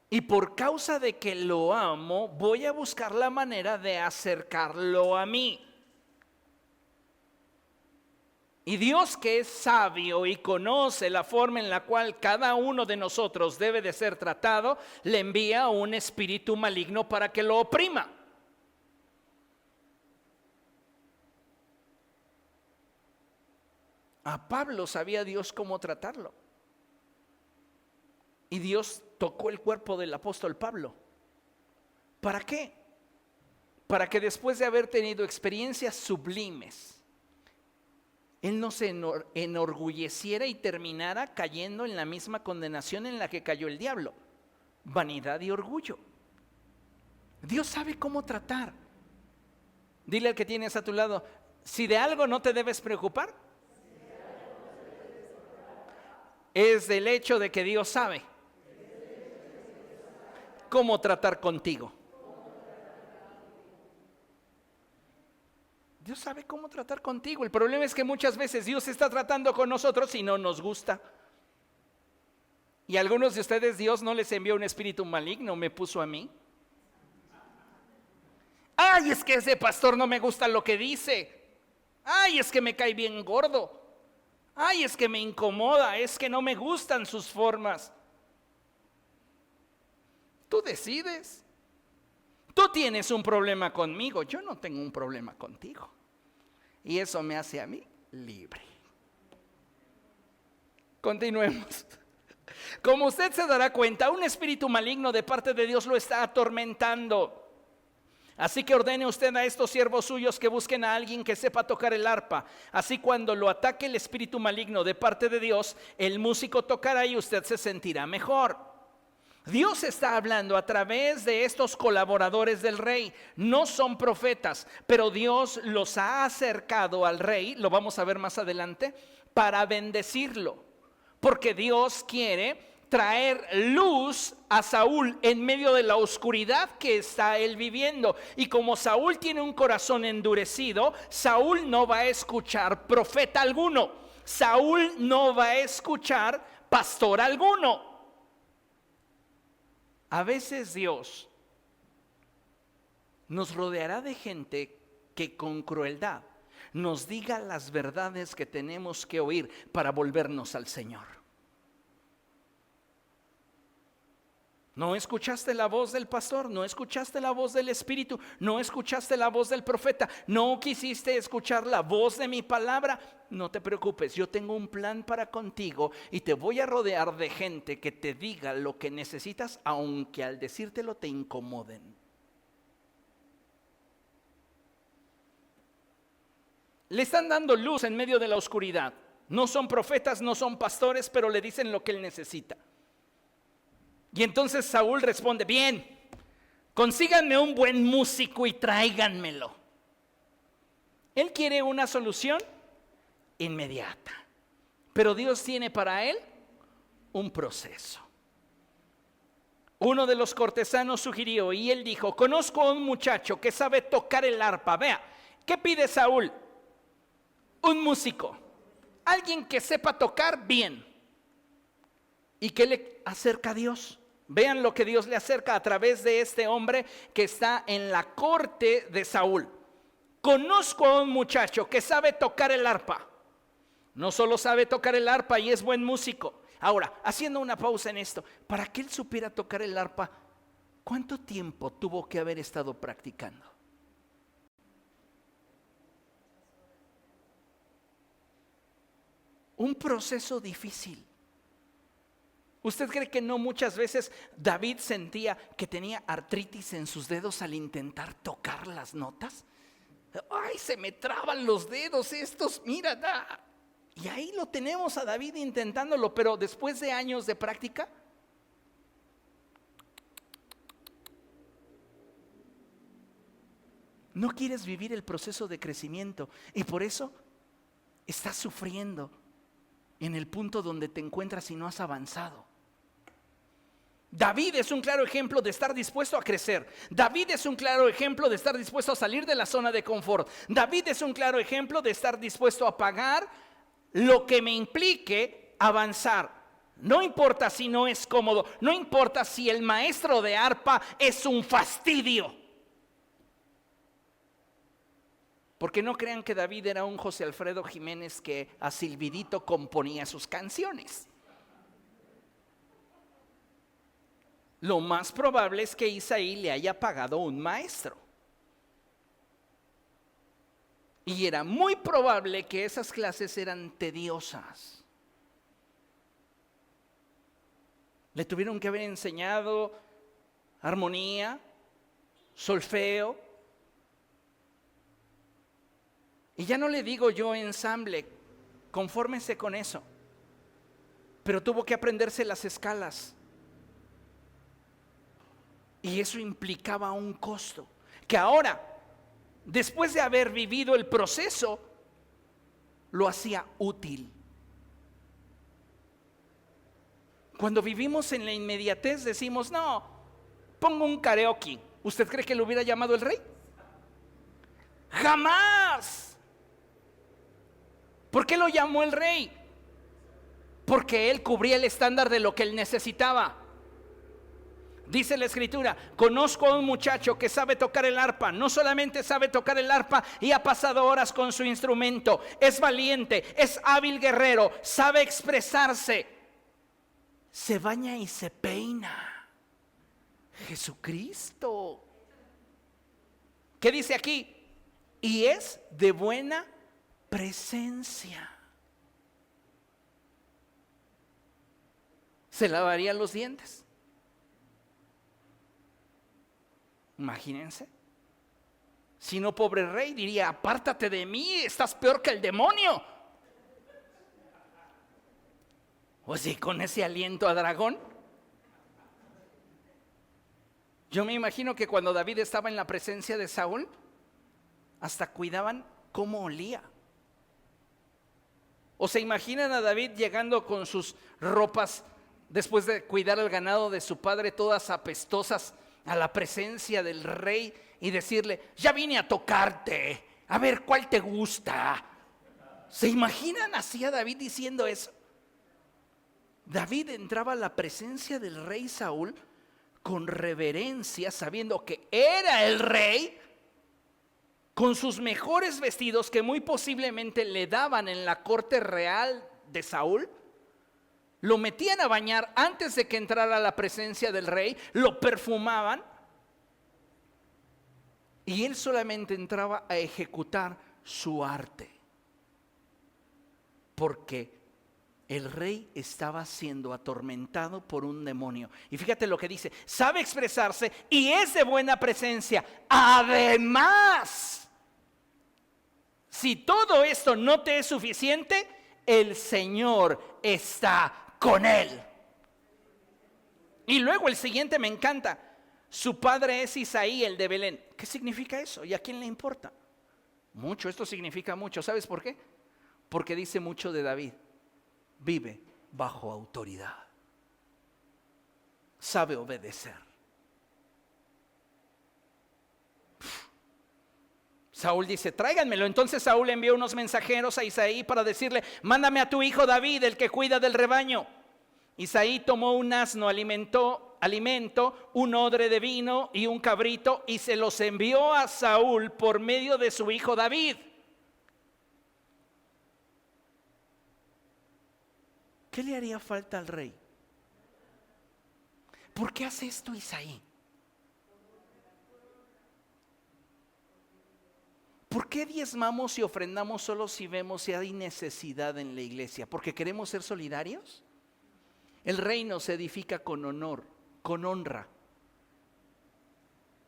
Y por causa de que lo amo, voy a buscar la manera de acercarlo a mí. Y Dios, que es sabio y conoce la forma en la cual cada uno de nosotros debe de ser tratado, le envía un espíritu maligno para que lo oprima. A Pablo sabía Dios cómo tratarlo. Y Dios tocó el cuerpo del apóstol Pablo. ¿Para qué? Para que después de haber tenido experiencias sublimes, él no se enorgulleciera y terminara cayendo en la misma condenación en la que cayó el diablo. Vanidad y orgullo. Dios sabe cómo tratar. Dile al que tienes a tu lado: si de algo no te debes preocupar, es del hecho de que Dios sabe cómo tratar contigo. Dios sabe cómo tratar contigo. El problema es que muchas veces Dios está tratando con nosotros y no nos gusta. Y a algunos de ustedes Dios no les envió un espíritu maligno, me puso a mí. Ay, es que ese pastor no me gusta lo que dice. Ay, es que me cae bien gordo. Ay, es que me incomoda, es que no me gustan sus formas. Tú decides. Tú tienes un problema conmigo, yo no tengo un problema contigo. Y eso me hace a mí libre. Continuemos. Como usted se dará cuenta, un espíritu maligno de parte de Dios lo está atormentando. Así que ordene usted a estos siervos suyos que busquen a alguien que sepa tocar el arpa. Así cuando lo ataque el espíritu maligno de parte de Dios, el músico tocará y usted se sentirá mejor. Dios está hablando a través de estos colaboradores del rey. No son profetas, pero Dios los ha acercado al rey, lo vamos a ver más adelante, para bendecirlo. Porque Dios quiere traer luz a Saúl en medio de la oscuridad que está él viviendo. Y como Saúl tiene un corazón endurecido, Saúl no va a escuchar profeta alguno. Saúl no va a escuchar pastor alguno. A veces Dios nos rodeará de gente que con crueldad nos diga las verdades que tenemos que oír para volvernos al Señor. ¿No escuchaste la voz del pastor? ¿No escuchaste la voz del Espíritu? ¿No escuchaste la voz del profeta? ¿No quisiste escuchar la voz de mi palabra? No te preocupes, yo tengo un plan para contigo y te voy a rodear de gente que te diga lo que necesitas, aunque al decírtelo te incomoden. Le están dando luz en medio de la oscuridad. No son profetas, no son pastores, pero le dicen lo que él necesita. Y entonces Saúl responde: bien, consíganme un buen músico y tráiganmelo. Él quiere una solución inmediata, pero Dios tiene para él un proceso. Uno de los cortesanos sugirió y él dijo: conozco a un muchacho que sabe tocar el arpa. Vea, ¿qué pide Saúl? Un músico, alguien que sepa tocar bien. ¿Y qué le acerca a Dios? Vean lo que Dios le acerca a través de este hombre que está en la corte de Saúl. Conozco a un muchacho que sabe tocar el arpa. No solo sabe tocar el arpa y es buen músico. Ahora, haciendo una pausa en esto, para que él supiera tocar el arpa, ¿cuánto tiempo tuvo que haber estado practicando? Un proceso difícil. ¿Usted cree que no muchas veces David sentía que tenía artritis en sus dedos al intentar tocar las notas? Ay, se me traban los dedos estos, mira, da. Y ahí lo tenemos a David intentándolo, pero después de años de práctica, no quieres vivir el proceso de crecimiento y por eso estás sufriendo en el punto donde te encuentras y no has avanzado. David es un claro ejemplo de estar dispuesto a crecer. David es un claro ejemplo de estar dispuesto a salir de la zona de confort. David es un claro ejemplo de estar dispuesto a pagar lo que me implique avanzar. No importa si no es cómodo, no importa si el maestro de arpa es un fastidio. Porque no crean que David era un José Alfredo Jiménez que a silbidito componía sus canciones. Lo más probable es que Isaí le haya pagado un maestro. Y era muy probable que esas clases eran tediosas. Le tuvieron que haber enseñado armonía, solfeo. Y ya no le digo yo ensamble, confórmese con eso. Pero tuvo que aprenderse las escalas. Y eso implicaba un costo. Que ahora, después de haber vivido el proceso, lo hacía útil. Cuando vivimos en la inmediatez decimos, no, pongo un karaoke. ¿Usted cree que lo hubiera llamado el rey? ¡Jamás! ¿Por qué lo llamó el rey? Porque él cubría el estándar de lo que él necesitaba. Dice la escritura, conozco a un muchacho que sabe tocar el arpa. No solamente sabe tocar el arpa y ha pasado horas con su instrumento. Es valiente, es hábil guerrero, sabe expresarse. Se baña y se peina. Jesucristo. ¿Qué dice aquí? Y es de buena presencia. Se lavaría los dientes. Imagínense. Si no, pobre rey diría, apártate de mí, estás peor que el demonio. O si con ese aliento a dragón. Yo me imagino que cuando David estaba en la presencia de Saúl, hasta cuidaban cómo olía. O se imaginan a David llegando con sus ropas, después de cuidar el ganado de su padre, todas apestosas, a la presencia del rey y decirle, ya vine a tocarte, a ver cuál te gusta. ¿Se imaginan así a David diciendo eso? David entraba a la presencia del rey Saúl con reverencia, sabiendo que era el rey, con sus mejores vestidos que muy posiblemente le daban en la corte real de Saúl. Lo metían a bañar antes de que entrara a la presencia del rey, lo perfumaban y él solamente entraba a ejecutar su arte, porque el rey estaba siendo atormentado por un demonio. Y fíjate lo que dice, sabe expresarse y es de buena presencia. Además, si todo esto no te es suficiente, el Señor está con él. Y luego el siguiente me encanta. Su padre es Isaí, el de Belén. ¿Qué significa eso? ¿Y a quién le importa? Mucho, esto significa mucho. ¿Sabes por qué? Porque dice mucho de David. Vive bajo autoridad. Sabe obedecer. Saúl dice, tráiganmelo. Entonces Saúl envió unos mensajeros a Isaí para decirle, mándame a tu hijo David, el que cuida del rebaño. Isaí tomó un asno, alimentó alimento, un odre de vino y un cabrito, y se los envió a Saúl por medio de su hijo David. ¿Qué le haría falta al rey? ¿Por qué hace esto Isaí? ¿Por qué diezmamos y ofrendamos solo si vemos si hay necesidad en la iglesia? ¿Porque queremos ser solidarios? El reino se edifica con honor, con honra,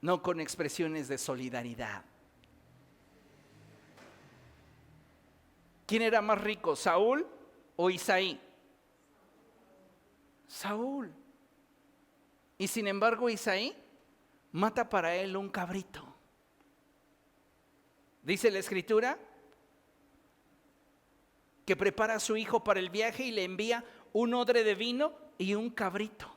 no con expresiones de solidaridad. ¿Quién era más rico, Saúl o Isaí? Saúl. Y sin embargo Isaí mata para él un cabrito. Dice la escritura que prepara a su hijo para el viaje y le envía un odre de vino y un cabrito.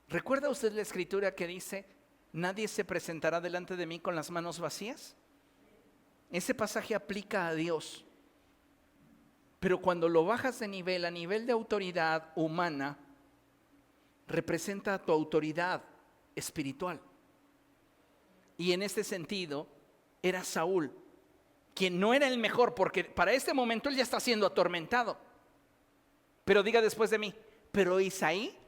¿Recuerda usted la escritura que dice, nadie se presentará delante de mí con las manos vacías? Ese pasaje aplica a Dios. Pero cuando lo bajas de nivel, a nivel de autoridad humana, representa tu autoridad espiritual. Y en este sentido, era Saúl, quien no era el mejor, porque para este momento él ya está siendo atormentado. Pero diga después de mí, pero Isaí,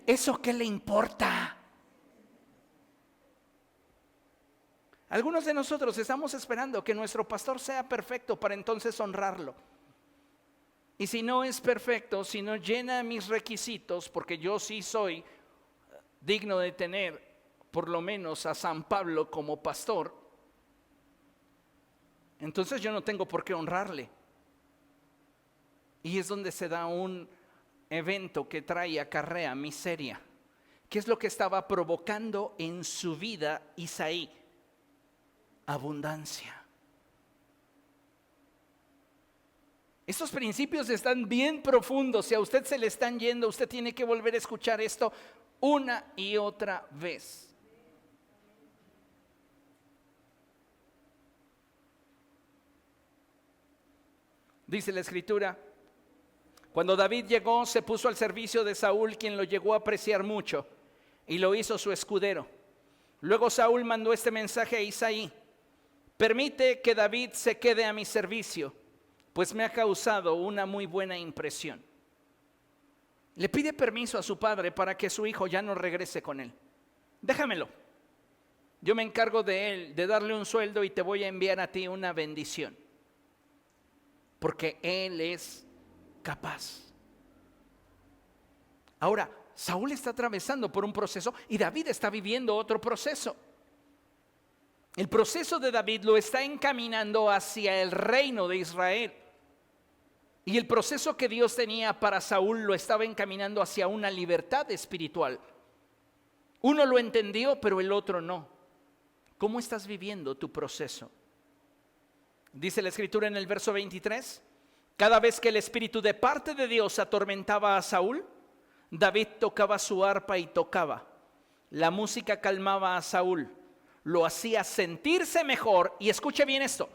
¿eso qué le importa? Algunos de nosotros estamos esperando que nuestro pastor sea perfecto para entonces honrarlo. Y si no es perfecto, si no llena mis requisitos, porque yo sí soy digno de tener por lo menos a San Pablo como pastor, entonces yo no tengo por qué honrarle. Y es donde se da un evento que acarrea miseria. ¿Qué es lo que estaba provocando en su vida Isaí? Abundancia. Estos principios están bien profundos. Si a usted se le están yendo, usted tiene que volver a escuchar esto una y otra vez. Dice la escritura, cuando David llegó, se puso al servicio de Saúl, quien lo llegó a apreciar mucho, y lo hizo su escudero. Luego Saúl mandó este mensaje a Isaí: permite que David se quede a mi servicio, pues me ha causado una muy buena impresión. Le pide permiso a su padre para que su hijo ya no regrese con él. Déjamelo. Yo me encargo de él, de darle un sueldo y te voy a enviar a ti una bendición. Porque él es capaz. Ahora, Saúl está atravesando por un proceso y David está viviendo otro proceso. El proceso de David lo está encaminando hacia el reino de Israel. Y el proceso que Dios tenía para Saúl lo estaba encaminando hacia una libertad espiritual. Uno lo entendió, pero el otro no. ¿Cómo estás viviendo tu proceso? Dice la escritura en el verso 23, cada vez que el espíritu de parte de Dios atormentaba a Saúl, David tocaba su arpa y tocaba. La música calmaba a Saúl, lo hacía sentirse mejor, y escuche bien esto,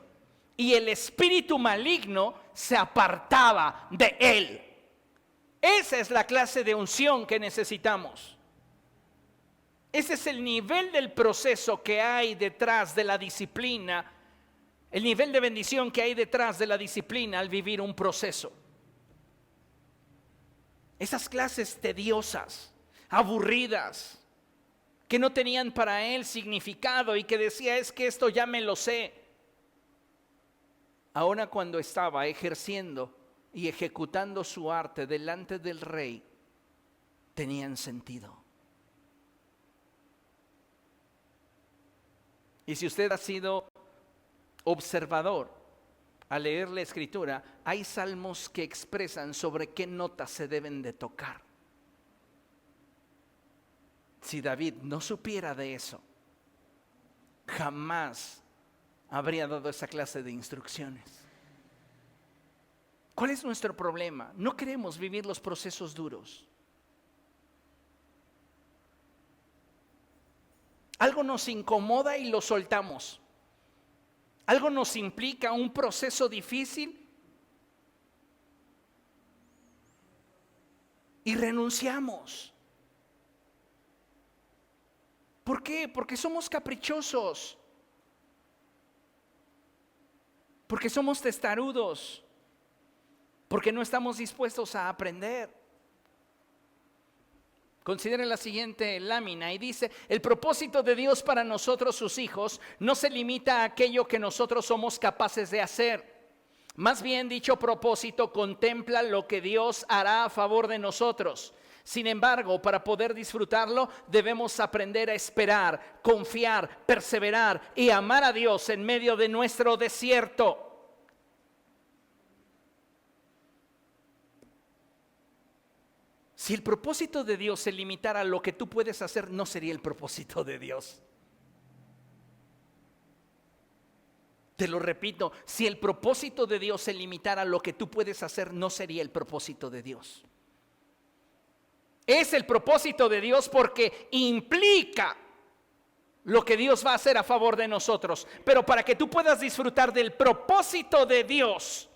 y el espíritu maligno se apartaba de él. Esa es la clase de unción que necesitamos. Ese es el nivel del proceso que hay detrás de la disciplina, el nivel de bendición que hay detrás de la disciplina al vivir un proceso. Esas clases tediosas, aburridas, que no tenían para él significado y que decía, es que esto ya me lo sé. Ahora cuando estaba ejerciendo y ejecutando su arte delante del rey, tenían sentido. Y si usted ha sido observador al leer la escritura, hay salmos que expresan sobre qué notas se deben de tocar. Si David no supiera de eso, jamás habría dado esa clase de instrucciones. ¿Cuál es nuestro problema? No queremos vivir los procesos duros. Algo nos incomoda y lo soltamos. Algo nos implica un proceso difícil y renunciamos. ¿Por qué? Porque somos caprichosos. Porque somos testarudos. Porque no estamos dispuestos a aprender. Consideren la siguiente lámina y dice: el propósito de Dios para nosotros, sus hijos, no se limita a aquello que nosotros somos capaces de hacer. Más bien, dicho propósito contempla lo que Dios hará a favor de nosotros. Sin embargo, para poder disfrutarlo, debemos aprender a esperar, confiar, perseverar y amar a Dios en medio de nuestro desierto. Si el propósito de Dios se limitara a lo que tú puedes hacer, no sería el propósito de Dios. Te lo repito, si el propósito de Dios se limitara a lo que tú puedes hacer, no sería el propósito de Dios. Es el propósito de Dios porque implica lo que Dios va a hacer a favor de nosotros. Pero para que tú puedas disfrutar del propósito de Dios,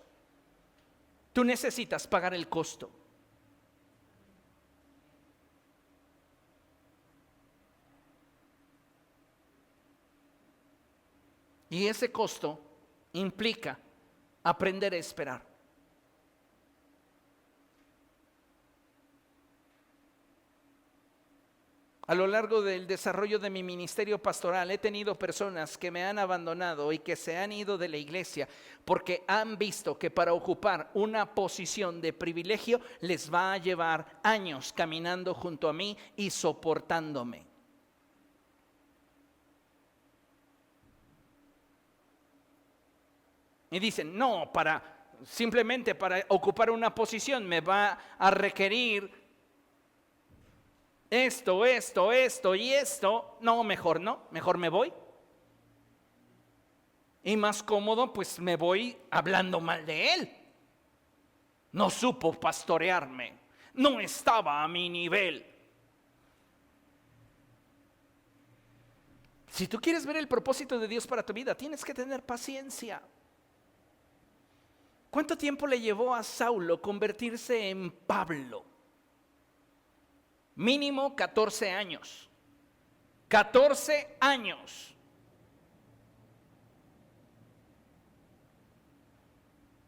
tú necesitas pagar el costo. Y ese costo implica aprender a esperar. A lo largo del desarrollo de mi ministerio pastoral he tenido personas que me han abandonado y que se han ido de la iglesia porque han visto que para ocupar una posición de privilegio les va a llevar años caminando junto a mí y soportándome. Y dicen: no, simplemente para ocupar una posición me va a requerir esto y esto. No, mejor me voy. Y más cómodo, pues me voy hablando mal de él. No supo pastorearme, no estaba a mi nivel. Si tú quieres ver el propósito de Dios para tu vida, tienes que tener paciencia. ¿Cuánto tiempo le llevó a Saulo convertirse en Pablo? Mínimo 14 años. 14 años.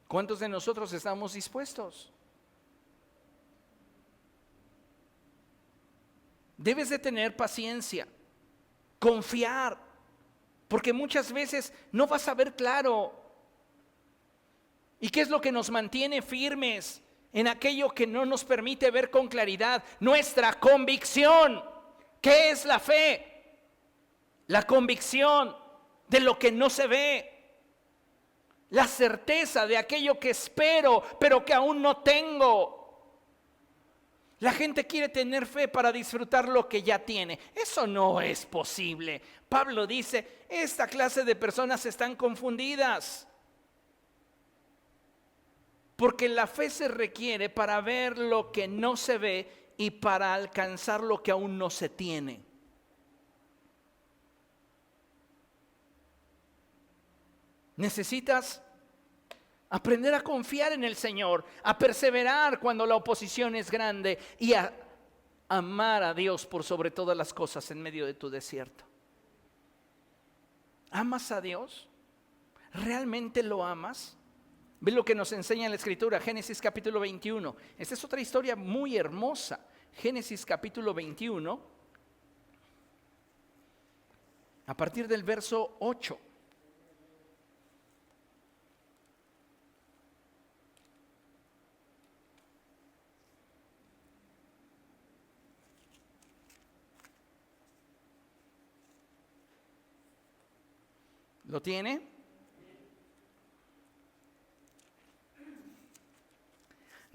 ¿Cuántos de nosotros estamos dispuestos? Debes de tener paciencia, confiar, porque muchas veces no vas a ver claro. ¿Y qué es lo que nos mantiene firmes en aquello que no nos permite ver con claridad? Nuestra convicción. ¿Qué es la fe? La convicción de lo que no se ve. La certeza de aquello que espero, pero que aún no tengo. La gente quiere tener fe para disfrutar lo que ya tiene. Eso no es posible. Pablo dice: esta clase de personas están confundidas. Porque la fe se requiere para ver lo que no se ve y para alcanzar lo que aún no se tiene. Necesitas aprender a confiar en el Señor, a perseverar cuando la oposición es grande y a amar a Dios por sobre todas las cosas en medio de tu desierto. ¿Amas a Dios? ¿Realmente lo amas? Ve lo que nos enseña la Escritura, Génesis capítulo 21. Esta es otra historia muy hermosa. Génesis capítulo 21, a partir del verso 8. ¿Lo tiene?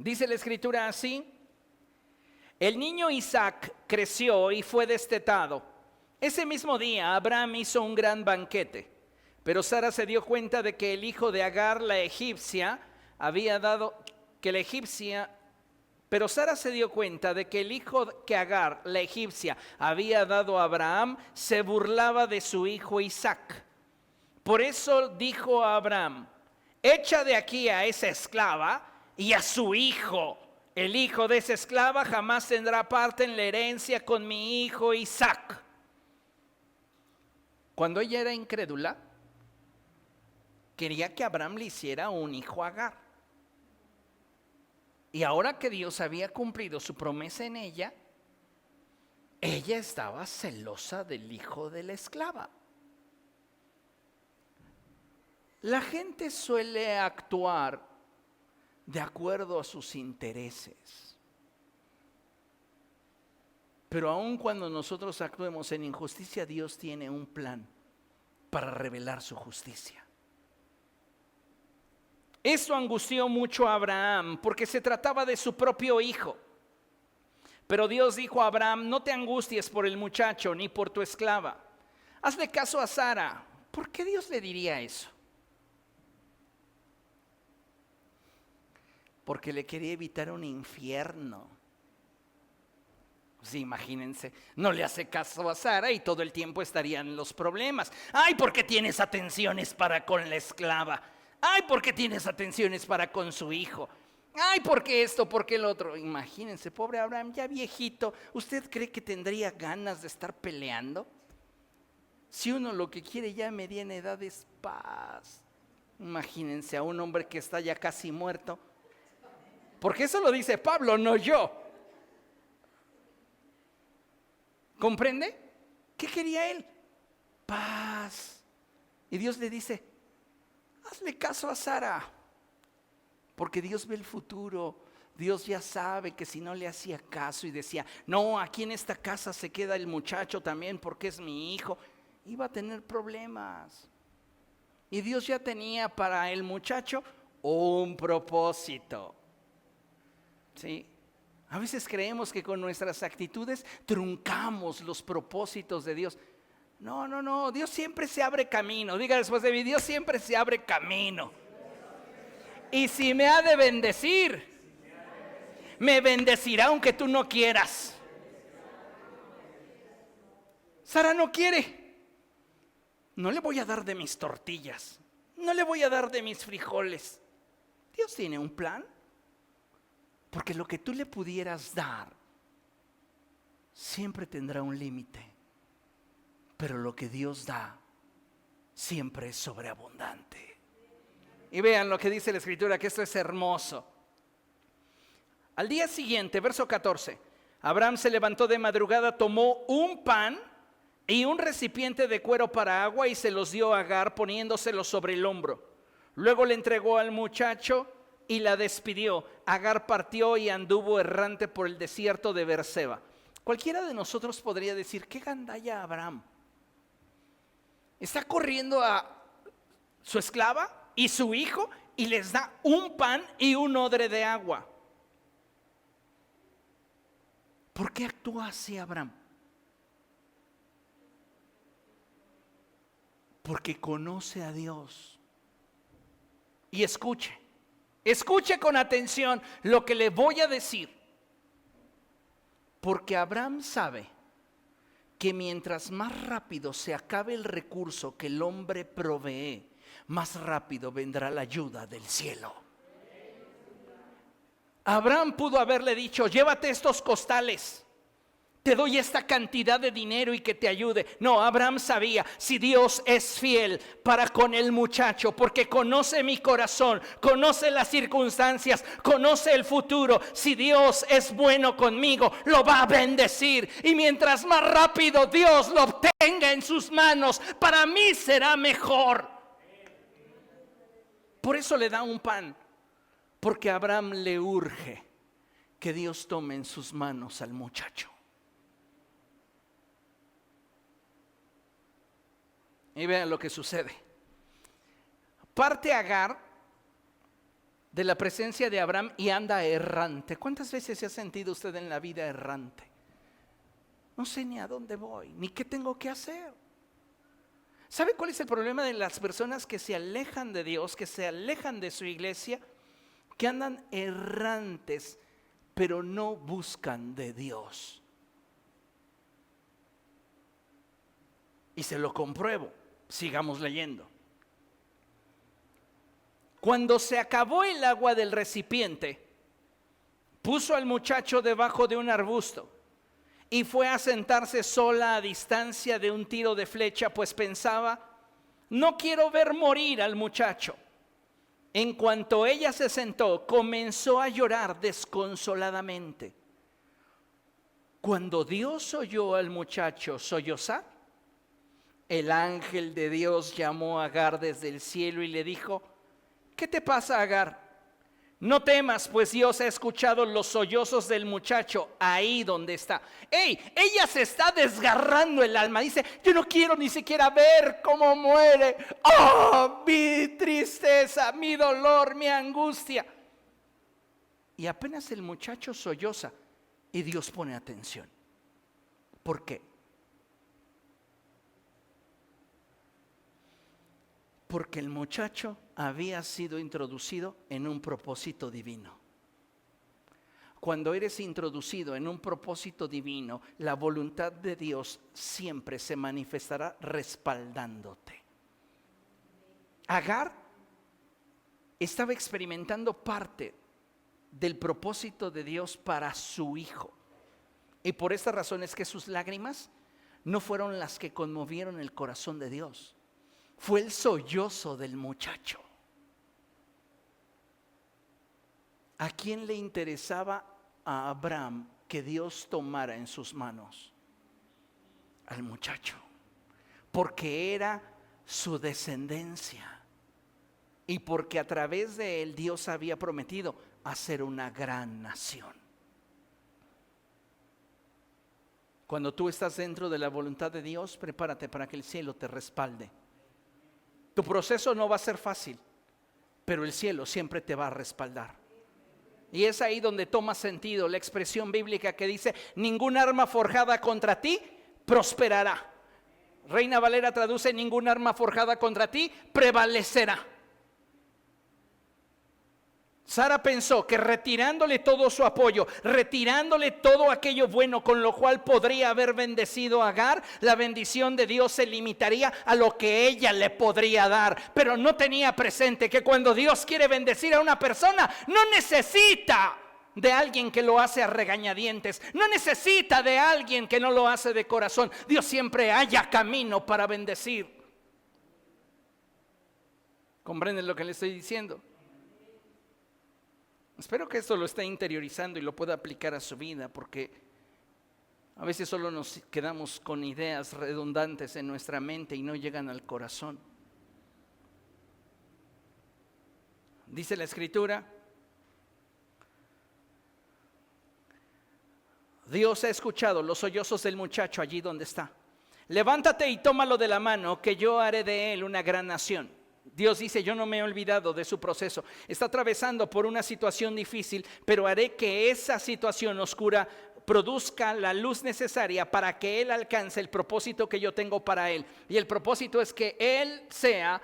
Dice la Escritura así: el niño Isaac creció y fue destetado. Ese mismo día Abraham hizo un gran banquete, pero Sara se dio cuenta de que el hijo de Agar, la egipcia, Pero Sara se dio cuenta de que el hijo que Agar, la egipcia, había dado a Abraham, se burlaba de su hijo Isaac. Por eso dijo a Abraham: echa de aquí a esa esclava y a su hijo el hijo de esa esclava jamás tendrá parte en la herencia con mi hijo Isaac. Cuando ella era incrédula, quería que Abraham le hiciera un hijo a Agar. Y ahora que Dios había cumplido su promesa en ella, ella estaba celosa del hijo de la esclava. La gente suele actuar de acuerdo a sus intereses. Pero aun cuando nosotros actuemos en injusticia, Dios tiene un plan para revelar su justicia. Esto angustió mucho a Abraham porque se trataba de su propio hijo. Pero Dios dijo a Abraham: no te angusties por el muchacho ni por tu esclava. Hazle caso a Sara. ¿Por qué Dios le diría eso? Porque le quería evitar un infierno. Sí, imagínense, no le hace caso a Sara y todo el tiempo estarían los problemas. Ay, ¿por qué tienes atenciones para con la esclava? Ay, ¿por qué tienes atenciones para con su hijo? Ay, ¿por qué esto? ¿Por qué el otro? Imagínense, pobre Abraham, ya viejito. ¿Usted cree que tendría ganas de estar peleando? Si uno lo que quiere ya a mediana edad es paz. Imagínense a un hombre que está ya casi muerto. Porque eso lo dice Pablo, no yo. ¿Comprende? ¿Qué quería él? Paz. Y Dios le dice: hazle caso a Sara. Porque Dios ve el futuro. Dios ya sabe que si no le hacía caso y decía: no, aquí en esta casa se queda el muchacho también porque es mi hijo, iba a tener problemas. Y Dios ya tenía para el muchacho un propósito. ¿Sí? A veces creemos que con nuestras actitudes truncamos los propósitos de Dios. No, Dios siempre se abre camino. Diga después de mí: Dios siempre se abre camino. Y si me ha de bendecir, me bendecirá aunque tú no quieras. Sara no quiere. No le voy a dar de mis tortillas, no le voy a dar de mis frijoles. Dios tiene un plan. Porque lo que tú le pudieras dar siempre tendrá un límite. Pero lo que Dios da siempre es sobreabundante. Y vean lo que dice la Escritura, que esto es hermoso. Al día siguiente, verso 14, Abraham se levantó de madrugada, tomó un pan y un recipiente de cuero para agua y se los dio a Agar, poniéndoselo sobre el hombro. Luego le entregó al muchacho y la despidió. Agar partió y anduvo errante por el desierto de Beerseba. Cualquiera de nosotros podría decir: qué gandalla Abraham. Está corriendo a su esclava y su hijo y les da un pan y un odre de agua. ¿Por qué actúa así Abraham? Porque conoce a Dios. Y escuche con atención lo que le voy a decir. Porque Abraham sabe que mientras más rápido se acabe el recurso que el hombre provee, más rápido vendrá la ayuda del cielo. Abraham pudo haberle dicho: llévate estos costales, te doy esta cantidad de dinero y que te ayude. No, Abraham sabía: si Dios es fiel para con el muchacho, porque conoce mi corazón, conoce las circunstancias, conoce el futuro, si Dios es bueno conmigo, lo va a bendecir. Y mientras más rápido Dios lo obtenga en sus manos, para mí será mejor. Por eso le da un pan, porque a Abraham le urge que Dios tome en sus manos al muchacho. Y vean lo que sucede. Parte Agar de la presencia de Abraham y anda errante. ¿Cuántas veces se ha sentido usted en la vida errante? No sé ni a dónde voy, ni qué tengo que hacer. ¿Sabe cuál es el problema de las personas que se alejan de Dios, que se alejan de su iglesia? Que andan errantes, pero no buscan de Dios. Y se lo compruebo. Sigamos leyendo. Cuando se acabó el agua del recipiente, Puso al muchacho debajo de un arbusto y fue a sentarse sola a distancia de un tiro de flecha, pues pensaba: no quiero ver morir al muchacho. En cuanto ella se sentó, comenzó a llorar desconsoladamente. Cuando Dios oyó al muchacho sollozar, el ángel de Dios llamó a Agar desde el cielo y le dijo: ¿qué te pasa, Agar? No temas, pues Dios ha escuchado los sollozos del muchacho ahí donde está. ¡Ey! Ella se está desgarrando el alma. Dice: yo no quiero ni siquiera ver cómo muere. ¡Oh! Mi tristeza, mi dolor, mi angustia. Y apenas el muchacho solloza y Dios pone atención. ¿Por qué? Porque el muchacho había sido introducido en un propósito divino. Cuando eres introducido en un propósito divino, la voluntad de Dios siempre se manifestará respaldándote. Agar estaba experimentando parte del propósito de Dios para su hijo. Y por esta razón es que sus lágrimas no fueron las que conmovieron el corazón de Dios. Fue el sollozo del muchacho. ¿A quién le interesaba a Abraham que Dios tomara en sus manos? Al muchacho, porque era su descendencia y porque a través de él Dios había prometido hacer una gran nación. Cuando tú estás dentro de la voluntad de Dios, prepárate para que el cielo te respalde. Tu proceso no va a ser fácil, pero el cielo siempre te va a respaldar. Y es ahí donde toma sentido la expresión bíblica que dice: ningún arma forjada contra ti prosperará. Reina Valera traduce: ningún arma forjada contra ti prevalecerá. Sara pensó que retirándole todo su apoyo, retirándole todo aquello bueno con lo cual podría haber bendecido a Agar, la bendición de Dios se limitaría a lo que ella le podría dar. Pero no tenía presente que cuando Dios quiere bendecir a una persona, no necesita de alguien que lo hace a regañadientes, no necesita de alguien que no lo hace de corazón. Dios siempre halla camino para bendecir. ¿Comprenden lo que le estoy diciendo? Espero que esto lo esté interiorizando y lo pueda aplicar a su vida, porque a veces solo nos quedamos con ideas redundantes en nuestra mente y no llegan al corazón. Dice la Escritura: Dios ha escuchado los sollozos del muchacho allí donde está. Levántate y tómalo de la mano, que yo haré de él una gran nación. Dios dice: yo no me he olvidado de su proceso. Está atravesando por una situación difícil, pero haré que esa situación oscura produzca la luz necesaria para que él alcance el propósito que yo tengo para él. Y el propósito es que él sea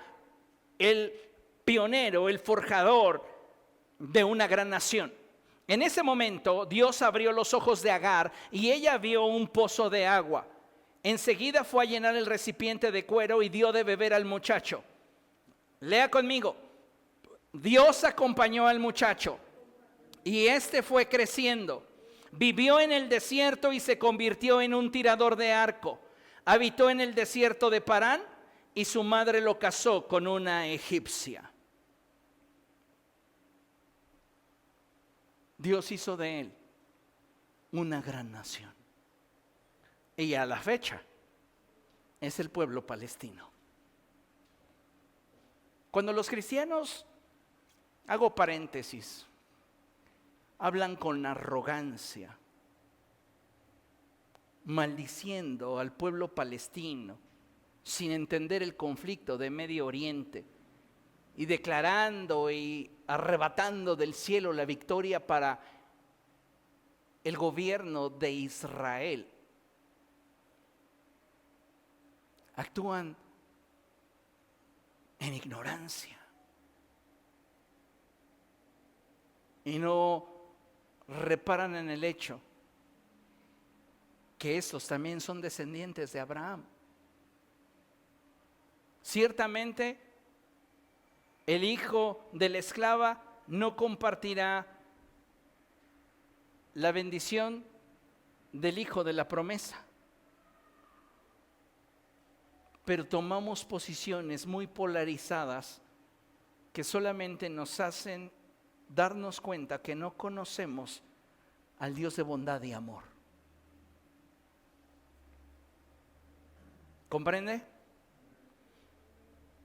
el pionero, el forjador de una gran nación. En ese momento Dios abrió los ojos de Agar y ella vio un pozo de agua. Enseguida fue a llenar el recipiente de cuero y dio de beber al muchacho. Lea conmigo: Dios acompañó al muchacho y este fue creciendo. Vivió en el desierto y se convirtió en un tirador de arco. Habitó en el desierto de Parán y su madre lo casó con una egipcia. Dios hizo de él una gran nación. Y a la fecha es el pueblo palestino. Cuando los cristianos, hago paréntesis, hablan con arrogancia, maldiciendo al pueblo palestino, sin entender el conflicto de Medio Oriente, y declarando y arrebatando del cielo la victoria para el gobierno de Israel, actúan en ignorancia y no reparan en el hecho que estos también son descendientes de Abraham. Ciertamente el hijo de la esclava no compartirá la bendición del hijo de la promesa. Pero tomamos posiciones muy polarizadas que solamente nos hacen darnos cuenta que no conocemos al Dios de bondad y amor. ¿Comprende?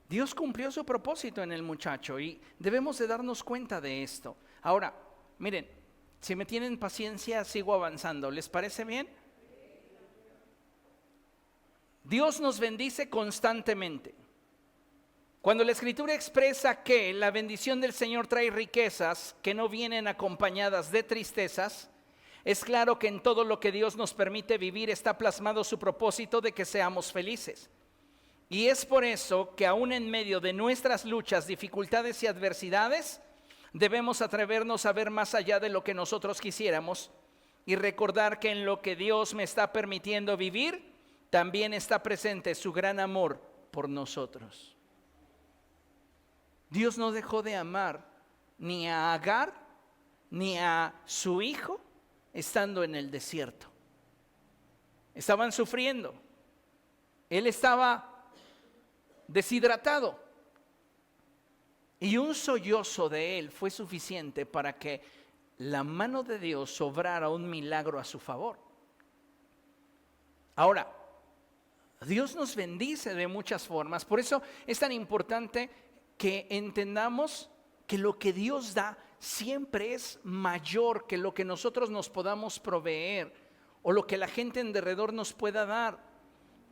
Dios cumplió su propósito en el muchacho y debemos de darnos cuenta de esto. Ahora, miren, si me tienen paciencia, sigo avanzando. ¿Les parece bien? Dios nos bendice constantemente. Cuando la Escritura expresa que la bendición del Señor trae riquezas que no vienen acompañadas de tristezas, es claro que en todo lo que Dios nos permite vivir está plasmado su propósito de que seamos felices. Y es por eso que aún en medio de nuestras luchas, dificultades y adversidades, debemos atrevernos a ver más allá de lo que nosotros quisiéramos y recordar que en lo que Dios me está permitiendo vivir, también está presente su gran amor por nosotros. Dios no dejó de amar ni a Agar ni a su hijo estando en el desierto. Estaban sufriendo. Él estaba deshidratado. Y un sollozo de él fue suficiente para que la mano de Dios obrara un milagro a su favor. Ahora, Dios nos bendice de muchas formas. Por eso es tan importante que entendamos que lo que Dios da siempre es mayor que lo que nosotros nos podamos proveer o lo que la gente en derredor nos pueda dar.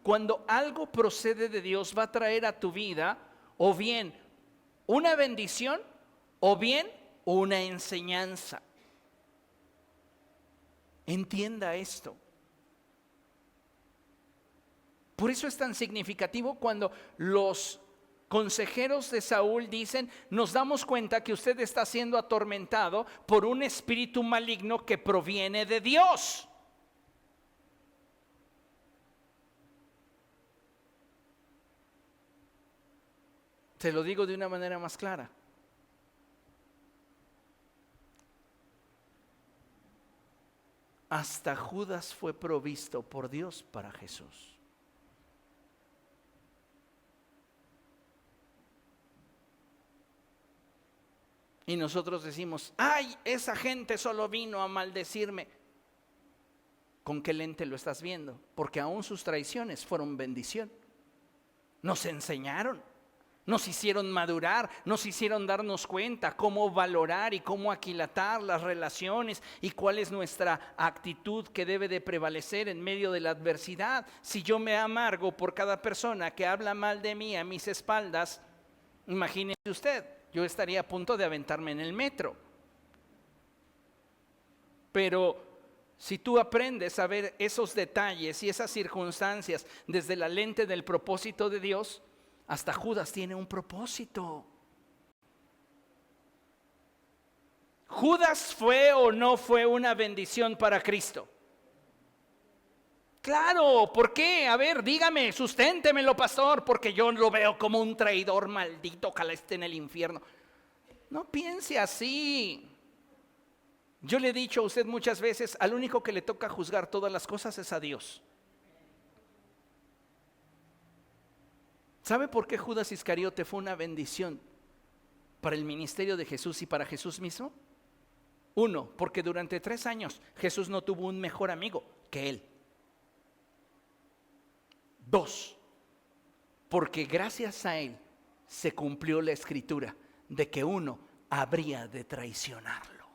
Cuando algo procede de Dios, va a traer a tu vida o bien una bendición o bien una enseñanza. Entienda esto. Por eso es tan significativo cuando los consejeros de Saúl dicen: nos damos cuenta que usted está siendo atormentado por un espíritu maligno que proviene de Dios. Te lo digo de una manera más clara. Hasta Judas fue provisto por Dios para Jesús. Y nosotros decimos: ay, esa gente solo vino a maldecirme. ¿Con qué lente lo estás viendo? Porque aún sus traiciones fueron bendición. Nos enseñaron, nos hicieron madurar, nos hicieron darnos cuenta cómo valorar y cómo aquilatar las relaciones y cuál es nuestra actitud que debe de prevalecer en medio de la adversidad. Si yo me amargo por cada persona que habla mal de mí a mis espaldas, imagínese usted, yo estaría a punto de aventarme en el metro. Pero si tú aprendes a ver esos detalles y esas circunstancias desde la lente del propósito de Dios, hasta Judas tiene un propósito. ¿Judas fue o no fue una bendición para Cristo? Claro, ¿por qué? A ver, dígame, susténtemelo, pastor, porque yo lo veo como un traidor maldito, ojalá esté en el infierno. No piense así. Yo le he dicho a usted muchas veces, al único que le toca juzgar todas las cosas es a Dios. ¿Sabe por qué Judas Iscariote fue una bendición para el ministerio de Jesús y para Jesús mismo? 1, porque durante 3 años Jesús no tuvo un mejor amigo que él. 2, porque gracias a él se cumplió la escritura de que uno habría de traicionarlo.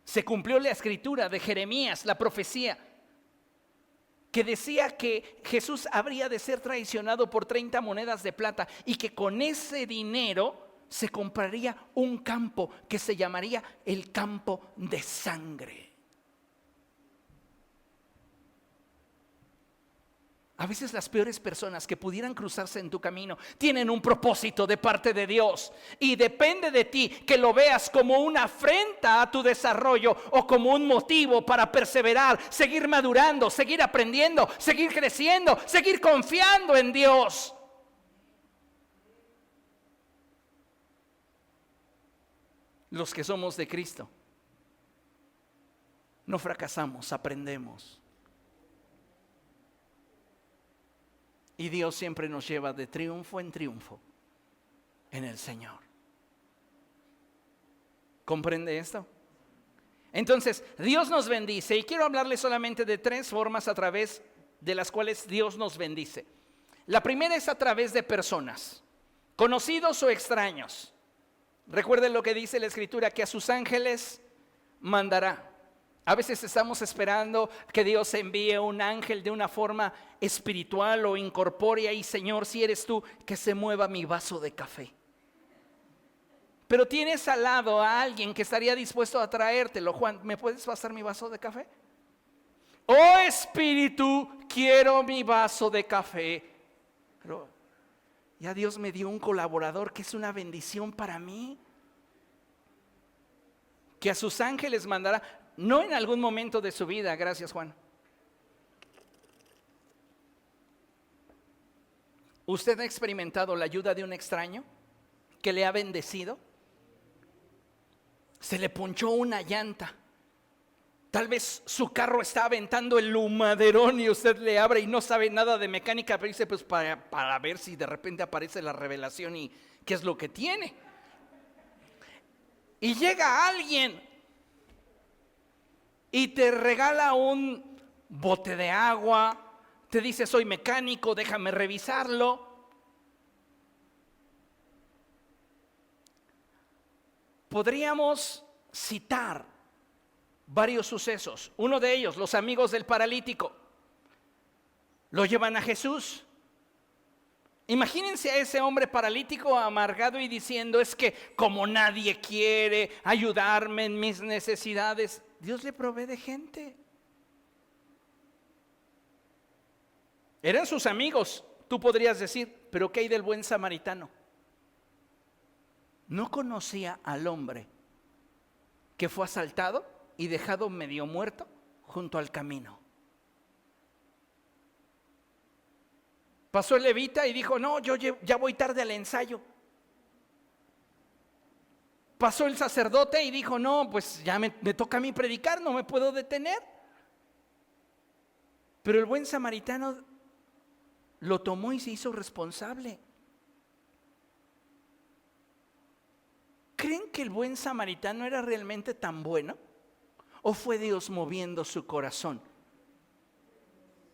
Se cumplió la escritura de Jeremías, la profecía, que decía que Jesús habría de ser traicionado por 30 monedas de plata y que con ese dinero se compraría un campo que se llamaría el campo de sangre. A veces las peores personas que pudieran cruzarse en tu camino tienen un propósito de parte de Dios y depende de ti que lo veas como una afrenta a tu desarrollo o como un motivo para perseverar, seguir madurando, seguir aprendiendo, seguir creciendo, seguir confiando en Dios. Los que somos de Cristo no fracasamos, aprendemos. Y Dios siempre nos lleva de triunfo en triunfo en el Señor. ¿Comprende esto? Entonces, Dios nos bendice y quiero hablarles solamente de 3 formas a través de las cuales Dios nos bendice. La primera es a través de personas, conocidos o extraños. Recuerden lo que dice la Escritura, que a sus ángeles mandará. A veces estamos esperando que Dios envíe un ángel de una forma espiritual o incorpórea y Señor, si eres tú, que se mueva mi vaso de café. Pero tienes al lado a alguien que estaría dispuesto a traértelo. Juan, ¿me puedes pasar mi vaso de café? Oh Espíritu, quiero mi vaso de café. Pero ya Dios me dio un colaborador que es una bendición para mí. Que a sus ángeles mandará, no en algún momento de su vida. Gracias, Juan. ¿Usted ha experimentado la ayuda de un extraño que le ha bendecido? Se le ponchó una llanta. Tal vez su carro está aventando el humaderón y usted le abre y no sabe nada de mecánica, pero dice pues para ver si de repente aparece la revelación y qué es lo que tiene. Y llega alguien y te regala un bote de agua, te dice soy mecánico, déjame revisarlo. Podríamos citar varios sucesos. Uno de ellos, los amigos del paralítico, lo llevan a Jesús. Imagínense a ese hombre paralítico amargado y diciendo, es que como nadie quiere ayudarme en mis necesidades, Dios le provee de gente. Eran sus amigos, tú podrías decir, pero ¿qué hay del buen samaritano? No conocía al hombre que fue asaltado y dejado medio muerto junto al camino. Pasó el levita y dijo, no, yo ya voy tarde al ensayo. Pasó el sacerdote y dijo, no, pues ya me toca a mí predicar, no me puedo detener. Pero el buen samaritano lo tomó y se hizo responsable. ¿Creen que el buen samaritano era realmente tan bueno? ¿O fue Dios moviendo su corazón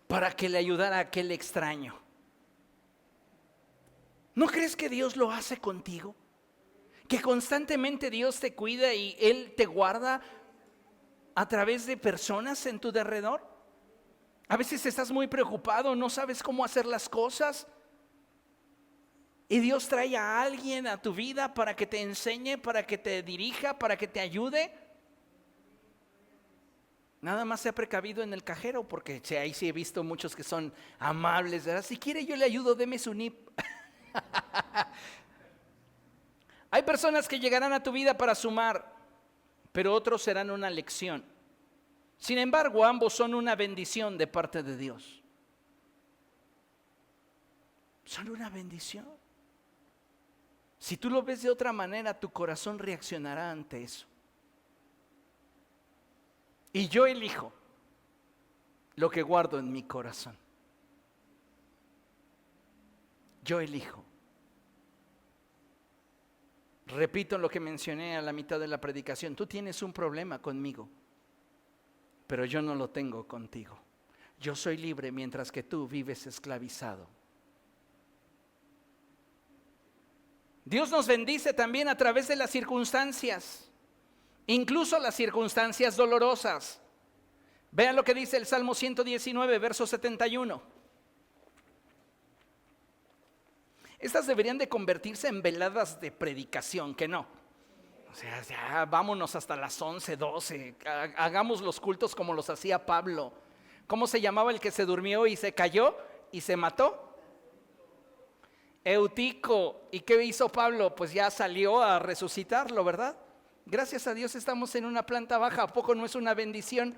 para que le ayudara a aquel extraño? ¿No crees que Dios lo hace contigo? Que constantemente Dios te cuida y Él te guarda a través de personas en tu derredor. A veces estás muy preocupado, no sabes cómo hacer las cosas. Y Dios trae a alguien a tu vida para que te enseñe, para que te dirija, para que te ayude. Nada más se ha precavido en el cajero, porque ahí sí he visto muchos que son amables, ¿verdad? Si quiere yo le ayudo, deme su NIP. Hay personas que llegarán a tu vida para sumar, pero otros serán una lección. Sin embargo, ambos son una bendición de parte de Dios. Son una bendición. Si tú lo ves de otra manera, tu corazón reaccionará ante eso. Y yo elijo lo que guardo en mi corazón. Yo elijo. Repito lo que mencioné a la mitad de la predicación. Tú tienes un problema conmigo, pero yo no lo tengo contigo. Yo soy libre mientras que tú vives esclavizado. Dios nos bendice también a través de las circunstancias, incluso las circunstancias dolorosas. Vean lo que dice el Salmo 119, verso 71. Estas deberían de convertirse en veladas de predicación, que no. O sea, ya vámonos hasta las 11, 12, hagamos los cultos como los hacía Pablo. ¿Cómo se llamaba el que se durmió y se cayó y se mató? Eutico. ¿Y qué hizo Pablo? Pues ya salió a resucitarlo, ¿verdad? Gracias a Dios estamos en una planta baja. ¿A poco no es una bendición?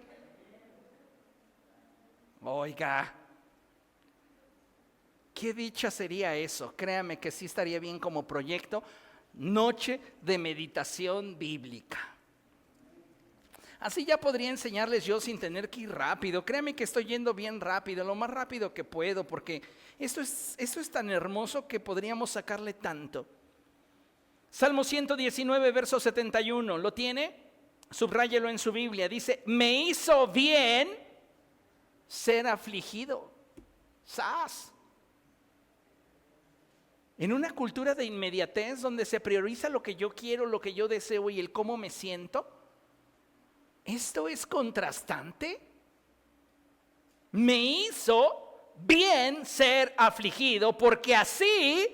Oiga, qué dicha sería eso. Créame que sí estaría bien como proyecto. Noche de meditación bíblica. Así ya podría enseñarles yo sin tener que ir rápido. Créanme que estoy yendo bien rápido, lo más rápido que puedo, porque esto es tan hermoso que podríamos sacarle tanto. Salmo 119, verso 71, ¿lo tiene? Subráyelo en su Biblia. Dice, me hizo bien ser afligido. ¡Sas! En una cultura de inmediatez donde se prioriza lo que yo quiero, lo que yo deseo y el cómo me siento, esto es contrastante. Me hizo bien ser afligido porque así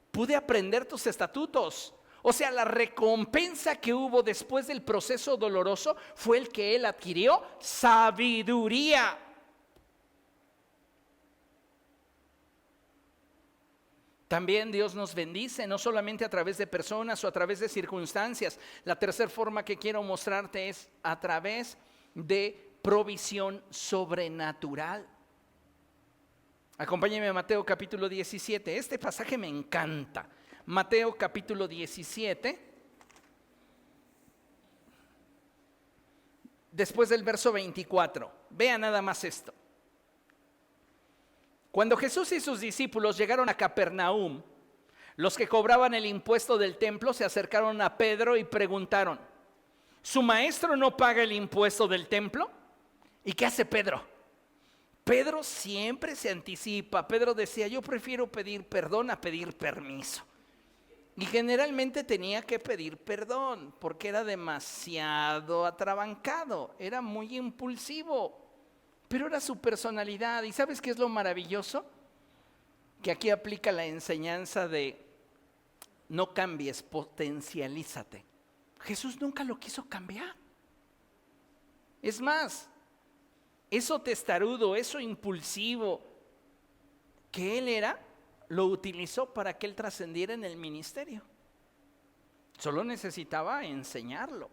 pude aprender tus estatutos. O sea, la recompensa que hubo después del proceso doloroso fue el que él adquirió, sabiduría. También Dios nos bendice, no solamente a través de personas o a través de circunstancias. La tercera forma que quiero mostrarte es a través de provisión sobrenatural. Acompáñeme a Mateo capítulo 17. Este pasaje me encanta. Mateo capítulo 17. Después del verso 24. Vea nada más esto. Cuando Jesús y sus discípulos llegaron a Capernaum, los que cobraban el impuesto del templo se acercaron a Pedro y preguntaron, ¿su maestro no paga el impuesto del templo? ¿Y qué hace Pedro? Pedro siempre se anticipa. Pedro decía, yo prefiero pedir perdón a pedir permiso. Y generalmente tenía que pedir perdón porque era demasiado atrabancado, era muy impulsivo. Pero era su personalidad. ¿Y sabes qué es lo maravilloso? Que aquí aplica la enseñanza de no cambies, potencialízate. Jesús nunca lo quiso cambiar. Es más, eso testarudo, eso impulsivo que él era, lo utilizó para que él trascendiera en el ministerio. Solo necesitaba enseñarlo.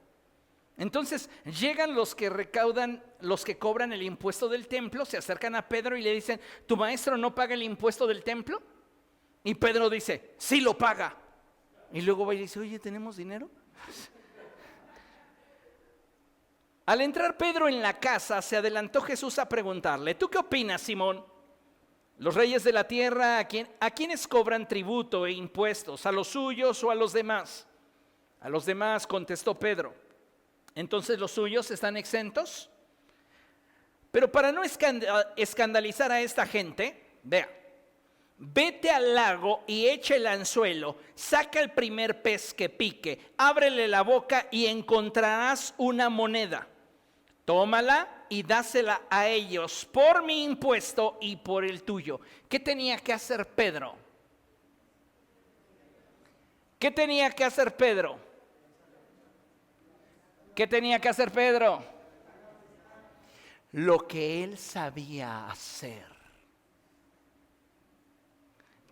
Entonces llegan los que recaudan, los que cobran el impuesto del templo, se acercan a Pedro y le dicen, ¿tu maestro no paga el impuesto del templo? Y Pedro dice, sí lo paga. Y luego va y dice, oye, ¿tenemos dinero? Al entrar Pedro en la casa, se adelantó Jesús a preguntarle, ¿tú qué opinas, Simón? ¿Los reyes de la tierra a quiénes cobran tributo e impuestos? ¿A los suyos o a los demás? A los demás, contestó Pedro. Entonces los suyos están exentos. Pero para no escandalizar a esta gente, vea, vete al lago y echa el anzuelo, saca el primer pez que pique, ábrele la boca y encontrarás una moneda. Tómala y dásela a ellos por mi impuesto y por el tuyo. ¿Qué tenía que hacer Pedro? ¿Qué tenía que hacer Pedro? ¿Qué tenía que hacer Pedro? Lo que él sabía hacer.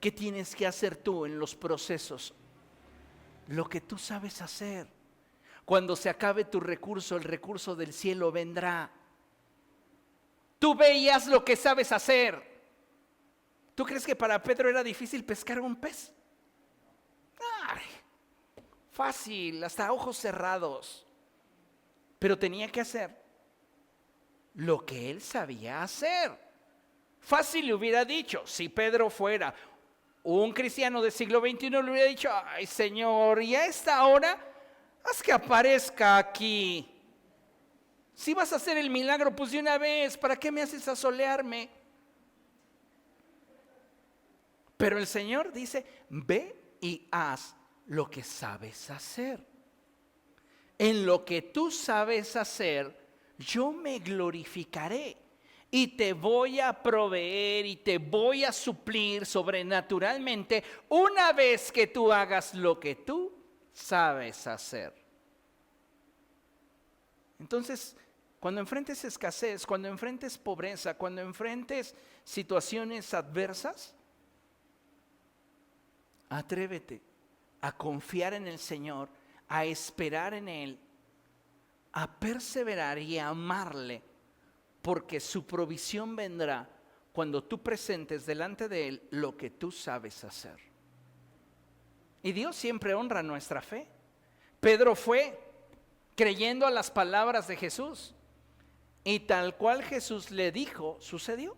¿Qué tienes que hacer tú en los procesos? Lo que tú sabes hacer. Cuando se acabe tu recurso, el recurso del cielo vendrá. Tú veías lo que sabes hacer. ¿Tú crees que para Pedro era difícil pescar un pez? Ay, fácil, hasta ojos cerrados. Pero tenía que hacer lo que él sabía hacer. Fácil le hubiera dicho, si Pedro fuera un cristiano del siglo XXI, le hubiera dicho, ay Señor, y a esta hora, haz que aparezca aquí. Si vas a hacer el milagro, pues de una vez, ¿para qué me haces asolearme? Pero el Señor dice, ve y haz lo que sabes hacer. En lo que tú sabes hacer, yo me glorificaré y te voy a proveer y te voy a suplir sobrenaturalmente una vez que tú hagas lo que tú sabes hacer. Entonces, cuando enfrentes escasez, cuando enfrentes pobreza, cuando enfrentes situaciones adversas, atrévete a confiar en el Señor, a esperar en Él, a perseverar y a amarle, porque su provisión vendrá cuando tú presentes delante de Él lo que tú sabes hacer. Y Dios siempre honra nuestra fe. Pedro fue creyendo a las palabras de Jesús. Y tal cual Jesús le dijo, sucedió.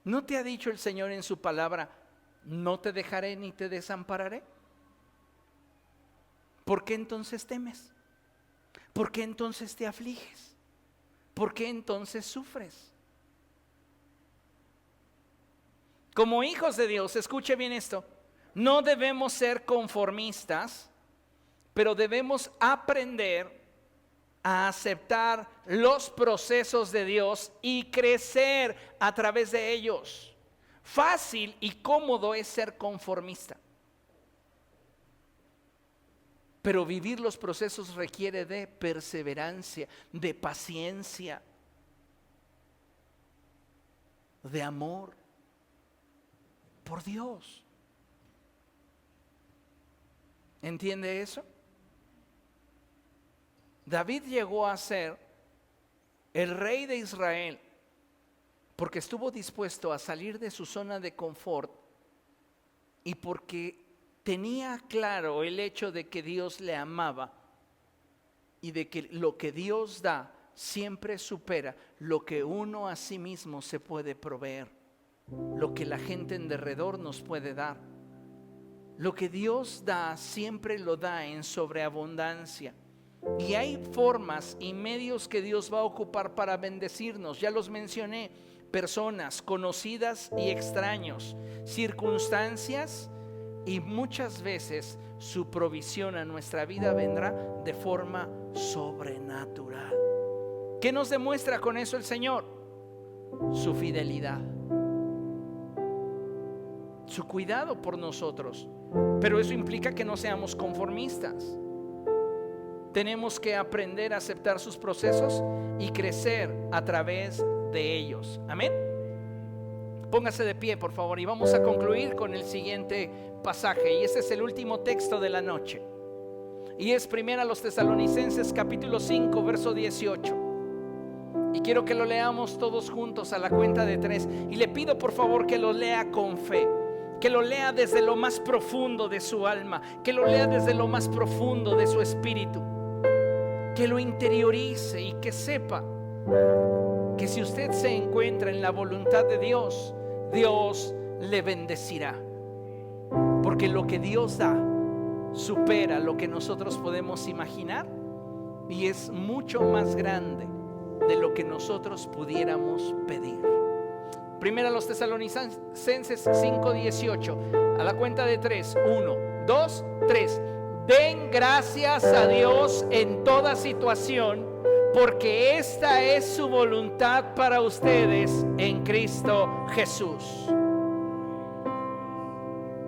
¿No te ha dicho el Señor en su palabra, no te dejaré ni te desampararé? ¿Por qué entonces temes? ¿Por qué entonces te afliges? ¿Por qué entonces sufres? Como hijos de Dios, escuche bien esto, no debemos ser conformistas, pero debemos aprender a aceptar los procesos de Dios y crecer a través de ellos. Fácil y cómodo es ser conformista, pero vivir los procesos requiere de perseverancia, de paciencia, de amor por Dios. ¿Entiende eso? David llegó a ser el rey de Israel porque estuvo dispuesto a salir de su zona de confort y porque tenía claro el hecho de que Dios le amaba y de que lo que Dios da siempre supera lo que uno a sí mismo se puede proveer, lo que la gente en derredor nos puede dar. Lo que Dios da siempre lo da en sobreabundancia. Y hay formas y medios que Dios va a ocupar para bendecirnos. Ya los mencioné: personas conocidas y extraños, circunstancias, y muchas veces su provisión a nuestra vida vendrá de forma sobrenatural. ¿Qué nos demuestra con eso el Señor? Su fidelidad, su cuidado por nosotros. Pero eso implica que no seamos conformistas. Tenemos que aprender a aceptar sus procesos y crecer a través de ellos. Amén. Póngase de pie, por favor, y vamos a concluir con el siguiente pasaje. Y este es el último texto de la noche. Y es 1 Tesalonicenses capítulo 5, verso 18. Y quiero que lo leamos todos juntos a la cuenta de 3. Y le pido por favor que lo lea con fe, que lo lea desde lo más profundo de su alma, que lo lea desde lo más profundo de su espíritu, que lo interiorice y que sepa que si usted se encuentra en la voluntad de Dios, Dios le bendecirá, porque lo que Dios da supera lo que nosotros podemos imaginar y es mucho más grande de lo que nosotros pudiéramos pedir. Primera a los Tesalonicenses 5:18, a la cuenta de 3, 1, 2, 3. Den gracias a Dios en toda situación, porque esta es su voluntad para ustedes en Cristo Jesús.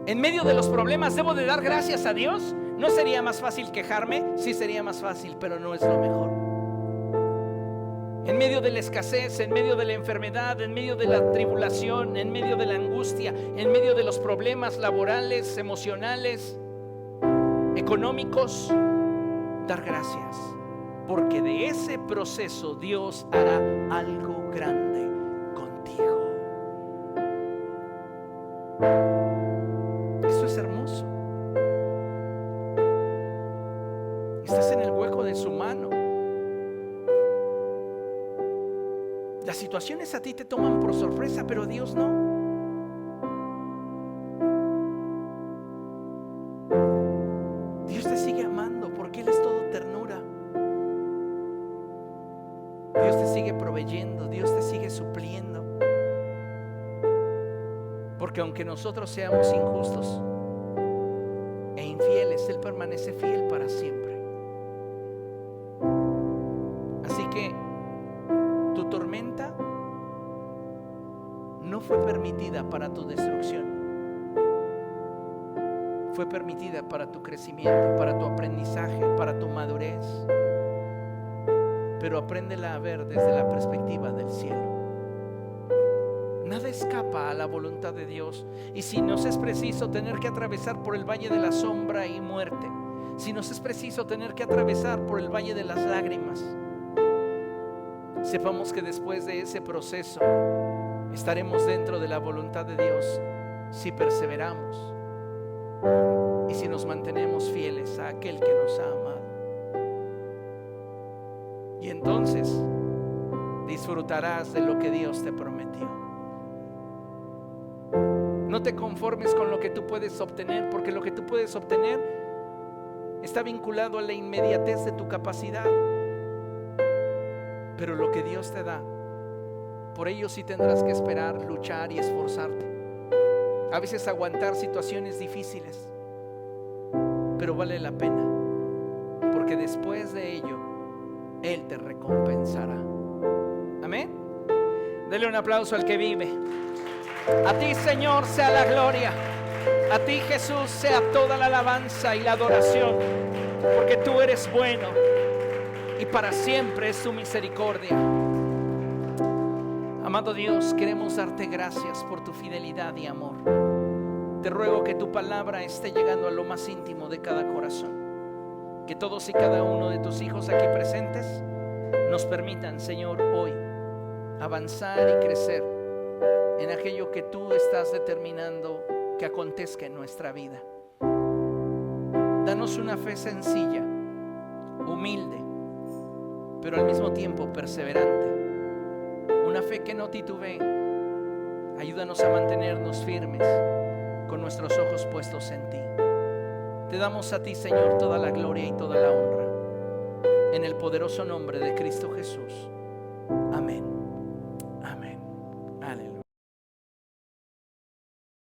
En medio de los problemas, ¿debo de dar gracias a Dios? ¿No sería más fácil quejarme? Sí, sería más fácil, pero no es lo mejor. En medio de la escasez, en medio de la enfermedad, en medio de la tribulación, en medio de la angustia, en medio de los problemas laborales, emocionales, económicos, dar gracias, porque de ese proceso Dios hará algo grande contigo. Eso es hermoso. Estás en el hueco de su mano. Las situaciones a ti te toman por sorpresa, pero a Dios no. Dios te sigue amando porque Él es todo ternura. Dios te sigue proveyendo, Dios te sigue supliendo. Porque aunque nosotros seamos injustos e infieles, Él permanece fiel para siempre. Así que tu tormenta no fue permitida para tu destrucción, fue permitida para tu crecimiento, para tu aprendizaje, para tu madurez. Pero apréndela a ver desde la perspectiva del cielo. Nada escapa a la voluntad de Dios. Y si nos es preciso tener que atravesar por el valle de la sombra y muerte, si nos es preciso tener que atravesar por el valle de las lágrimas, sepamos que después de ese proceso estaremos dentro de la voluntad de Dios si perseveramos y si nos mantenemos fieles a aquel que nos ha amado. Y entonces disfrutarás de lo que Dios te prometió. No te conformes con lo que tú puedes obtener, porque lo que tú puedes obtener está vinculado a la inmediatez de tu capacidad. Pero lo que Dios te da, por ello sí tendrás que esperar, luchar y esforzarte. A veces aguantar situaciones difíciles, pero vale la pena, porque después de ello Él te recompensará. Amén. Dele un aplauso al que vive. A ti, Señor, sea la gloria. A ti, Jesús, sea toda la alabanza y la adoración, porque tú eres bueno y para siempre es tu misericordia. Amado Dios, queremos darte gracias por tu fidelidad y amor. Te ruego que tu palabra esté llegando a lo más íntimo de cada corazón. Que todos y cada uno de tus hijos aquí presentes nos permitan, Señor, hoy avanzar y crecer en aquello que tú estás determinando que acontezca en nuestra vida. Danos una fe sencilla, humilde, pero al mismo tiempo perseverante. Una fe que no titubee. Ayúdanos a mantenernos firmes con nuestros ojos puestos en ti. Te damos a ti, Señor, toda la gloria y toda la honra, en el poderoso nombre de Cristo Jesús.